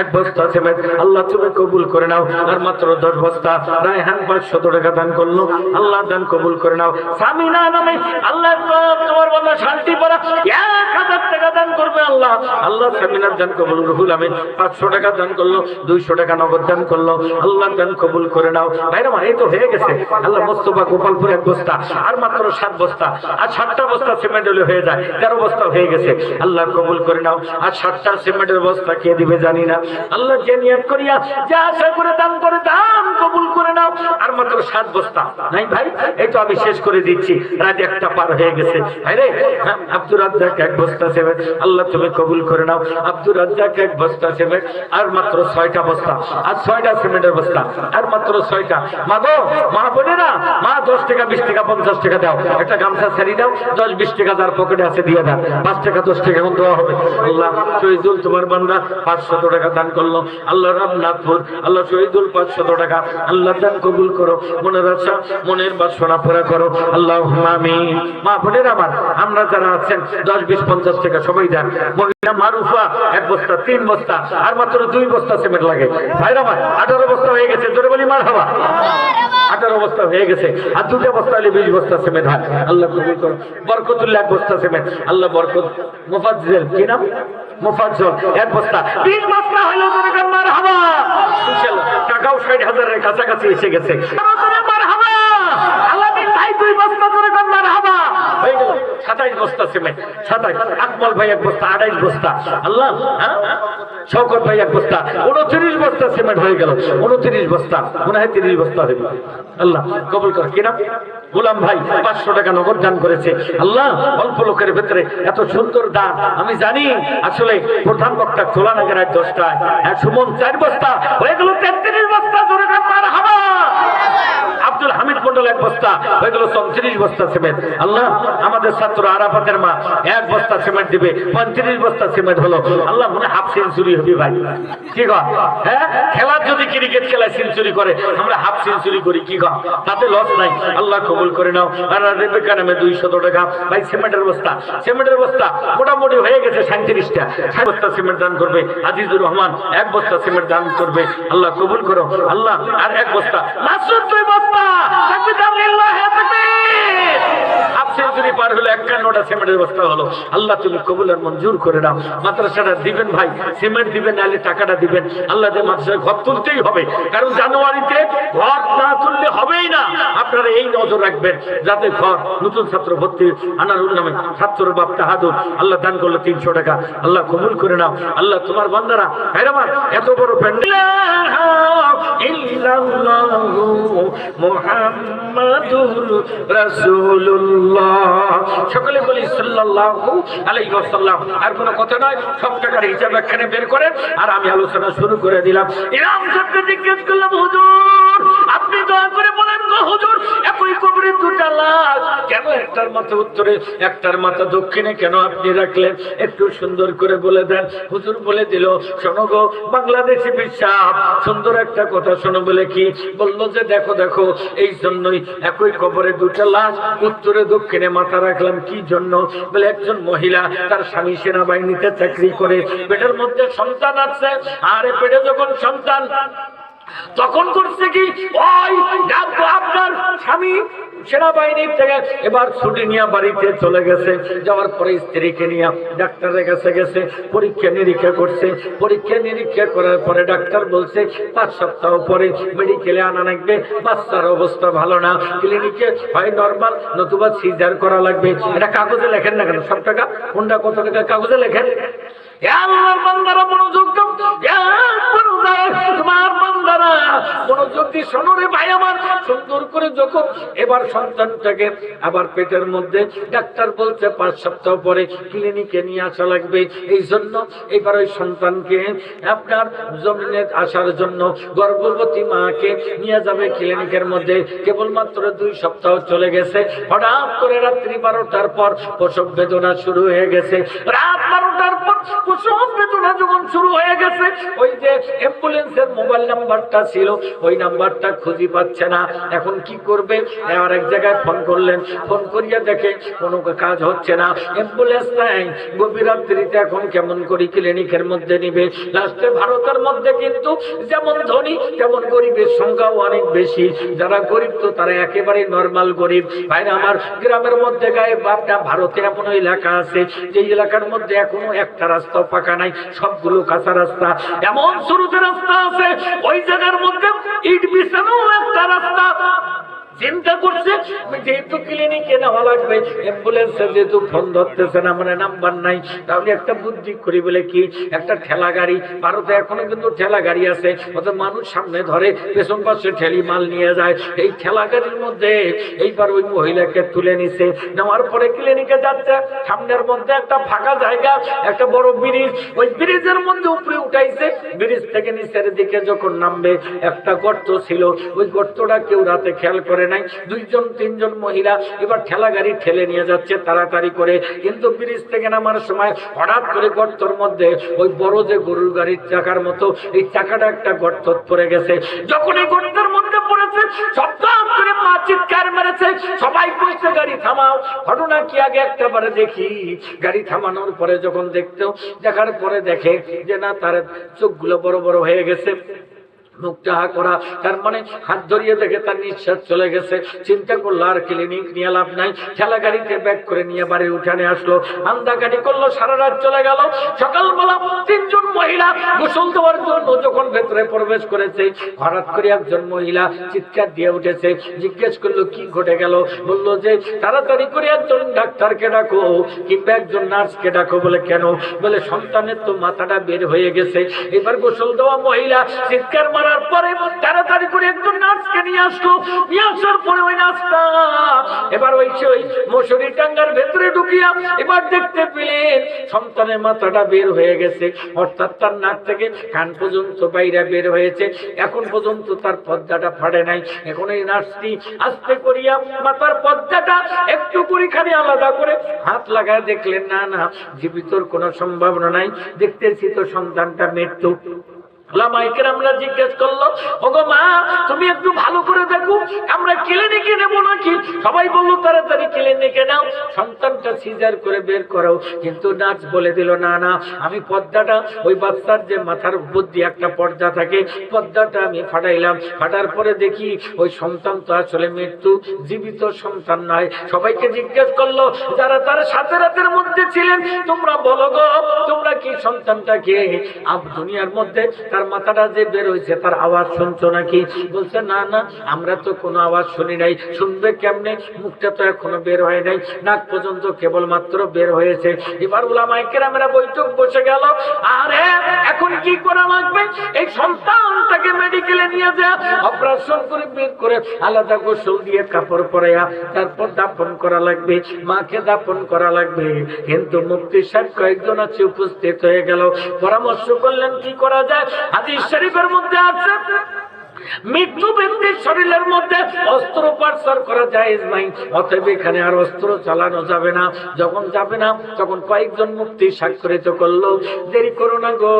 1 বস্তা সিমেন্ট আল্লাহ তুমি কবুল করে নাও। আর মাত্র 10 বস্তা। রায়হান 500 টাকা দান করলো। আল্লাহ দান কবুল করে নাও। সামিনা নামে আল্লাহ তোমার বান্দা শান্তি পাড়া 1000 টাকা দান করবে আল্লাহ। আল্লাহ সামিনার দান কবুল। রুহুল আমিন 500 টাকা দান করলো। 200 টাকা নগদ দান করলো। আল্লাহ দান কবুল করে নাও। ভাইরা এই তো হয়ে গেছে। আল্লাহ মোস্তফা গোপালপুর 1 বস্তা। আর মাত্র 7 বস্তা। আর 7টা বস্তা সিমেন্ট হলে হয়ে যায়। 13 বস্তা হয়ে গেছে, আল্লাহ কবুল করে নাও। আর 7টা সিমেন্টের বস্তা কে দিবে জানি না, আল্লাহ যে নিয়ত করিয়া যা আশা করে দান করে দান কবুল করে নাও। আর মাত্র 7 বস্তা নাই ভাই, এই তো আমি শেষ করে দিচ্ছি, রাত 1টা পার হয়ে গেছে। আরে আব্দুর রাজ্জাক 1 বস্তা সিমেন্ট, আল্লাহ তুমি কবুল করে নাও। আব্দুর রাজ্জাক 1 বস্তা সিমেন্ট, আর মাত্র 6টা বস্তা, আর 6টা সিমেন্টের বস্তা, আর মাত্র 6টা। মা গো, মা বোনেরা, মা 10 টাকা 20 টাকা 50 টাকা দাও, একটা গামছা ছাড়ি দাও, 10-20 টাকা যার পকেটে আছে দিয়ে দাও, 5 টাকা 10 টাকা এখন দেওয়া হবে। আল্লাহ শহীদুল তোমার বান্দা 500 টাকা দান করলো, আল্লাহ রামনাথপুর, আল্লাহ শহীদুল 500 টাকা, আল্লাহ দান কবুল করো, মনের আশা মনের বাসনা পুরা করো, আল্লাহ আমিন। মা বোনেরা আমার, আমরা যারা আছেন 10-20-50 টাকা সবাই দেন। মহিলা মারুফা 1 বস্তা 3 বস্তা, আর মাত্র 2 বস্তা সিমেন্ট লাগে। ভাইরা আমার 18 বস্তা হয়ে গেছে, জোরে বলি মারহাবা। 18 বস্তা হয়ে গেছে, আর 2টা বস্তা হলে 20 বস্তা সিমেন্ট হয়। আল্লাহ কবুল করো। বরকতুল্লাহ 1 বস্তা সিমেন্ট, আল্লাহ বরকত। মুফাজ্জল কি নাম? মুফাজ্জল 1 বস্তা, 20 বস্তা হলো, জোরে বলি মারহাবা। ইনশাআল্লাহ টাকাও 60,000 এর কাছাকাছি এসে গেছে, মারহাবা। আল্লাহ ভাই 2 বস্তা, জোরে বলি মারহাবা। হয়ে গেল 27 বস্তা সিমেন্ট, 27। আকমল ভাই 1 বস্তা, 28 বস্তা। আল্লাহ শওকত ভাই 1 বস্তা, 29 বস্তা সিমেন্ট হয়ে গেল। 29 বস্তা, মনে হয় 30 বস্তা হবে। আল্লাহ কবুল কর। কি নাম? গোলাম ভাই 500 টাকা নগদ দান করেছে। আল্লাহ অল্প লোকের ভিতরে এত সুন্দর দান আমি জানি। আসলে প্রধান বক্তা তোলা নাগের 10টায়, সুমন 4 বস্তা হয়ে গেল 33 বস্তা, জোরে মারহাবা। আব্দুল হামিদ মন্ডল 1 বস্তা হয়ে গেল 34 বস্তা সিমেন্ট। আল্লাহ আমাদের ছাত্র আরাফাতের মা 1 বস্তা সিমেন্ট দিবে, 35 বস্তা সিমেন্ট হলো। আল্লাহ মনে হাফ সেঞ্চুরি হবে ভাই, কি কর? হ্যাঁ, খেলার যদি ক্রিকেট খেলায় সেঞ্চুরি করে, আমরা হাফ সেঞ্চুরি করি, কি কর? তাতে লস নাই। আল্লাহ কবুল করে নাও। আর রেবেকা নামে 200 টাকা ভাই সিমেন্টের বস্তা, সিমেন্টের বস্তা মোটামুটি হয়ে গেছে 37টা। 6 বস্তা সিমেন্ট দান করবে আজিজুর রহমান, 1 বস্তা সিমেন্ট দান করবে। আল্লাহ কবুল করো। আল্লাহ আর 1 বস্তা, মাসুদ 2 বস্তা, তাকবীর আল্লাহ তাকবীর। হাফ সেঞ্চুরি পার হলো, 51টা সিমেন্টের বস্তা হলো। আল্লাহ তুমি কবুল আর মঞ্জুর করে নাও। মাদ্রাসাটা দিবেন ভাই, সিমেন্ট দিবেন, নাহলে টাকাটা দিবেন। আল্লাহ যে মাদ্রাসায় ঘর তুলতেই হবে, কারণ জানুয়ারিতে ঘর না তুললে হবেই না। আপনারা এই নজর রাখবেন যাতে ঘর নতুন ছাত্র ভর্তি আনারুল নামে ছাত্র বাপ তাহাদুর আল্লাহ দান করলো 300 টাকা। আল্লাহ কবুল করে নাও। আল্লাহ তোমার বান্দারা আমার এত বড় প্যান্ডেল, মুহাম্মাদুর রাসূলুল্লাহ, সকলে বলি সাল্লাল্লাহু আলাইহি ওয়াসাল্লাম। আর কোনো কথা নয়, সব টাকার হিসাব এখানে বের করেন, আর আমি আলোচনা শুরু করে দিলাম। ইমাম সাহেবকে জিজ্ঞেস করলাম, হুজুর আপনি দয়া করে বলেন গো হুজুর, একই কবরে 2টা লাশ কেন? একটার মাথা উত্তরে, একটার মাথা দক্ষিণে, কেন আপনি রাখলেন? একটু সুন্দর করে বলে দেন। হুজুর বলে দিল, শোনো গো বাংলাদেশি বিশ্বাস, সুন্দর একটা কথা শোনো। বলে কি? বললো যে দেখো দেখো, এই জন্যই একই কবরে 2টা লাশ, উত্তরে দক্ষিণে মাথা রাখলাম। কি জন্য? বলে একজন মহিলা, তার স্বামী সেনাবাহিনীতে চাকরি করে, পেটের মধ্যে সন্তান আছে, আর পেটে যখন সন্তান তখন করছে কি, ওই আপনার স্বামী সেনাবাহিনীর থেকে এবার ছুটি নিয়ে বাড়িতে চলে গেছে। যাওয়ার পরে স্ত্রীকে নিয়ে ডাক্তারের কাছে গেছে, পরীক্ষা নিরীক্ষা করছে। পরীক্ষা নিরীক্ষা করার পরে ডাক্তার বলছে 5 সপ্তাহ পরে মেডিকেলে আনা লাগবে, বাচ্চার অবস্থা ভালো না, ক্লিনিকে হয় নর্মাল নতুবা সিজার করা লাগবে। এটা কাগজে লেখেন না কেন? সব টাকা কোনটা কত টাকা কাগজে লেখেন। আল্লাহর বান্দারা মনোযোগ দাও, তোমার বান্দারা মনোযোগ দিয়ে শোনো রে ভাই আমার। সুন্দর করে যখন এবার সন্তানটাকে আবার পেটের মধ্যে, ডাক্তার বলছে 5 সপ্তাহ পরে ক্লিনিকে নিয়ে আসা লাগবে। এই জন্য এবার ওই সন্তানকে আপনার জমিনে আসার জন্য গর্ভবতী মাকে নিয়ে যাবে ক্লিনিকের মধ্যে। কেবলমাত্র 2 সপ্তাহ চলে গেছে, হঠাৎ করে রাত্রি 12টার পর প্রসব বেদনা শুরু হয়ে গেছে। রাত 12টার পর প্রসব বেদনা যখন শুরু হয়ে গেছে, ওই যে অ্যাম্বুলেন্সের মোবাইল নাম্বারটা ছিল, ওই নাম্বারটা খুঁজে পাচ্ছে না। এখন কি করবে? আর এক জায়গায় ফোন করলেন, ফোন করিয়া দেখে কোনো কাজ হচ্ছে না, অ্যাম্বুলেন্স নাই। গভীর রাত্রিতে এখন কেমন করি ক্লিনিকের মধ্যে নিবে? লাস্টে ভারতের মধ্যে কিন্তু যেমন ধনী তেমন গরিবের সংখ্যাও অনেক বেশি। যারা গরিব তো তারা একেবারে নর্মাল গরিব। ভাইরা আমার, গ্রামের মধ্যে গায়ে বাপটা ভারতে এমন এলাকা আছে যে এলাকার মধ্যে এখনো একটা রাস্তা পাকা নাই, সবগুলো কাঁচা রাস্তা। এমন শুরুতে রাস্তা আছে, ওই জায়গার মধ্যে ইট বিছানো একটা রাস্তা, চিন্তা করছে যেহেতু ক্লিনিকে নেওয়া লাগবে, অ্যাম্বুলেন্সে যেহেতু ফোন ধরতেছে না, মানে নাম্বার নাই, তাহলে একটা বুদ্ধি করি বলে কি, একটা ঠেলা গাড়ি, ভারতে এখনো কিন্তু ঠেলা গাড়ি আছে, ওদের মানুষ সামনে ধরে পেছন পাশে ঠেলি মাল নিয়ে যায়। এই ঠেলা গাড়ির মধ্যে এইবার ওই মহিলাকে তুলে নিছে, নেওয়ার পরে ক্লিনিকে যাচ্ছে। সামনের মধ্যে একটা ফাঁকা জায়গা, একটা বড় ব্রিজ, ওই ব্রিজের মধ্যে উপরে উঠাইছে। ব্রিজ থেকে নিচের দিকে যখন নামবে একটা গর্ত ছিল, ওই গর্তটা কেউ রাতে খেয়াল করে নাই। দুইজন তিনজন মহিলা এবার ঠেলা গাড়ি ঠেলে নিয়ে যাচ্ছে তাড়াতাড়ি করে, কিন্তু ব্রিজ থেকে নামার সময় হঠাৎ করে গর্তর মধ্যে ওই বড় যে গরুর গাড়ির চাকার মতো এই চাকাটা একটা গর্ত পড়ে গেছে। যখন এই গর্তের মধ্যে পড়েছে, শব্দ করে মা চিৎকার মেরেছে, সবাই কইছে গাড়ি থামাও। ঘটনা কি, আগে একটা বারে দেখি। গাড়ি থামানোর পরে যখন দেখার পরে দেখে যে না, তার চোখগুলো বড় বড় হয়ে গেছে, মুখটা হা করা, তার মানে হাত ধরিয়ে দেখে তার নিঃশ্বাস চলে গেছে। চিন্তা করলো আর ক্লিনিক নিয়ে লাভ নাই, ঠেলা গাড়িতে ব্যাগ করে নিয়ে বাড়ির উঠানে আসলো, আন্দা গাড়ি করলো, সারা রাত চলে গেল। সকালবেলা তিনজন মহিলা গোসল দেওয়ার জন্য যখন ভেতরে প্রবেশ করেছে, হঠাৎ করে একজন মহিলা চিৎকার দিয়ে উঠেছে। জিজ্ঞেস করলো কি ঘটে গেল, বললো যে তাড়াতাড়ি করে একজন ডাক্তারকে ডাকো কিংবা একজন নার্সকে ডাকো। বলে কেন? বলে সন্তানের তো মাথাটা বের হয়ে গেছে। এবার গোসল দেওয়া মহিলা চিৎকার মারার পরে তাড়াতাড়ি করে একজন নার্সকে নিয়ে আসলো। নিয়ে আসার পরে ওই নার্সটা এবার ওই মশারি টাঙ্গার ভেতরে ঢুকিয়া এবার দেখতে পেলেন সন্তানের মাথাটা বের হয়ে গেছে, অর্থাৎ তার নাক থেকে কান পর্যন্ত বাইরে বের হয়েছে। এখন পর্যন্ত তার পর্দাটা ফাটে নাই। এখন এই নার্সটি আস্তে করিয়া মাথার পর্দাটা একটু পরিখানি আলাদা করে হাত লাগায় দেখলেন না না, জীবিতর কোনো সম্ভাবনা নাই, দেখতেছি তো সন্তানটা মৃত্যু। আমরা জিজ্ঞেস করলো, ওগো মা তুমি একটু ভালো করে দেখো, আমরা ক্লিনিকে নেবো নাকি? সবাই বললো তাড়াতাড়ি ক্লিনিকে নাও, সন্তানটা সিজার করে বের করো। কিন্তু নার্স বলে দিল না না, আমি পর্দাটা ওই বাচ্চার যে মাথার উপর দিয়ে একটা পর্দা থাকে, পর্দাটা আমি ফাটাইলাম, ফাটার পরে দেখি ওই সন্তান তো আসলে মৃত্যু, জীবিত সন্তান নয়। সবাইকে জিজ্ঞেস করলো যারা তার সাথে রাতের মধ্যে ছিলেন, তোমরা বলো গো, তোমরা কি সন্তানটাকে দুনিয়ার মধ্যে তার মাথাটা যে বের হয়েছে তার আওয়াজ শুনছো নাকি? বলছে না না, আমরা তো কোনো আওয়াজ শুনি নাই। শুনবে কেমনে? মুখটা তো এখনো বের হয় নাই, নাক পর্যন্ত কেবলমাত্র বের হয়েছে। এবার উলামায়ে কেরামেরা বৈঠক বসে গেল, আরে এখন কি করা লাগবে? এই সন্তানটাকে মেডিকেলে নিয়ে যা, অপারেশন করে বের করে আলাদা গোসল দিয়ে কাপড় পরাইয়া তারপর দাফন করা লাগবে, মাকে দাফন করা লাগবে। কিন্তু মুফতি সাহেব কয়েকজন আছে উপস্থিত হয়ে গেল, পরামর্শ করলেন কি করা যায়। হাদিস শরীফের মধ্যে আছে মৃত্যু ব্যক্তির শরীরের মধ্যে অস্ত্রোপচার করা জায়েজ নাই, অতএব এখানে আর অস্ত্র চালানো যাবে না। যখন যাবে না তখন কয়েকজন মুফতি স্বাক্ষরিত করলো, দেরি করো না গো,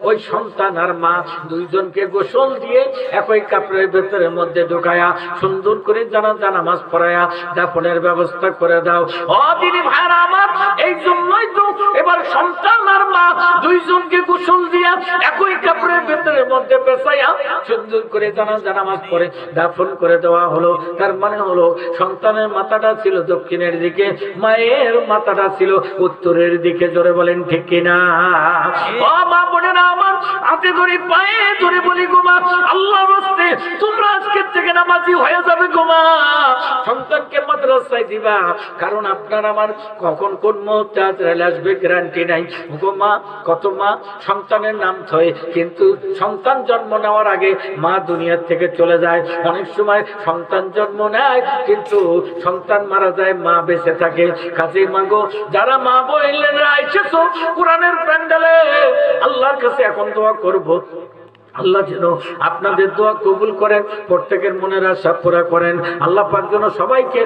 ওই সন্তান আর মা দুইজনকে গোসল দিয়ে একই কাপড়ের ভেতরের মধ্যে ঢুকায়া সুন্দর করে জানাজা নামাজ পড়ায়া দাফনের ব্যবস্থা করে দাও। ও দিদি ভাইরা আমার, এই জন্যই তো এবার সন্তান আর মা দুইজনকে গোসল দিয়া একই কাপড়ের ভেতরের মধ্যে পেঁচাইয়া সুন্দর করে জানাজা নামাজ পড়ে দাফন করে দেওয়া হলো। তার মানে হলো সন্তানের মাথাটা ছিল দক্ষিণের দিকে, মায়ের মাথাটা ছিল উত্তরের দিকে। জোরে বলেন ঠিক কিনা? ও মা বোনেরা আমার, হাতে ধরে পায়ে ধরে বলি গো মা, আল্লাহর রাস্তায় তোমরা আজকের থেকে নামাজি হয়ে যাবে গো মা। সন্তানকে মাদ্রাসায় দিবা, কারণ আপনার আমার কখন কোন মুহূর্তে আজরাইল আসবে গ্যারান্টি নাই গো মা। কত মা সন্তানের নাম থয়, কিন্তু সন্তান জন্ম নেওয়ার আগে মা দুনিয়ার থেকে চলে যায়। অনেক সময় সন্তান জন্ম নেয় কিন্তু সন্তান মারা যায়, মা বেঁচে থাকে। কাজেই মাগো, যারা মা বোনেরা এসেছো কোরআনের প্যান্ডেলে, আল্লাহর কাছে এখন দোয়া করব, আল্লাহ যেন আপনাদের দোয়া কবুল করেন, প্রত্যেকের মনের আশা পুরা করেন। আল্লাহ পাক যেন সবাইকে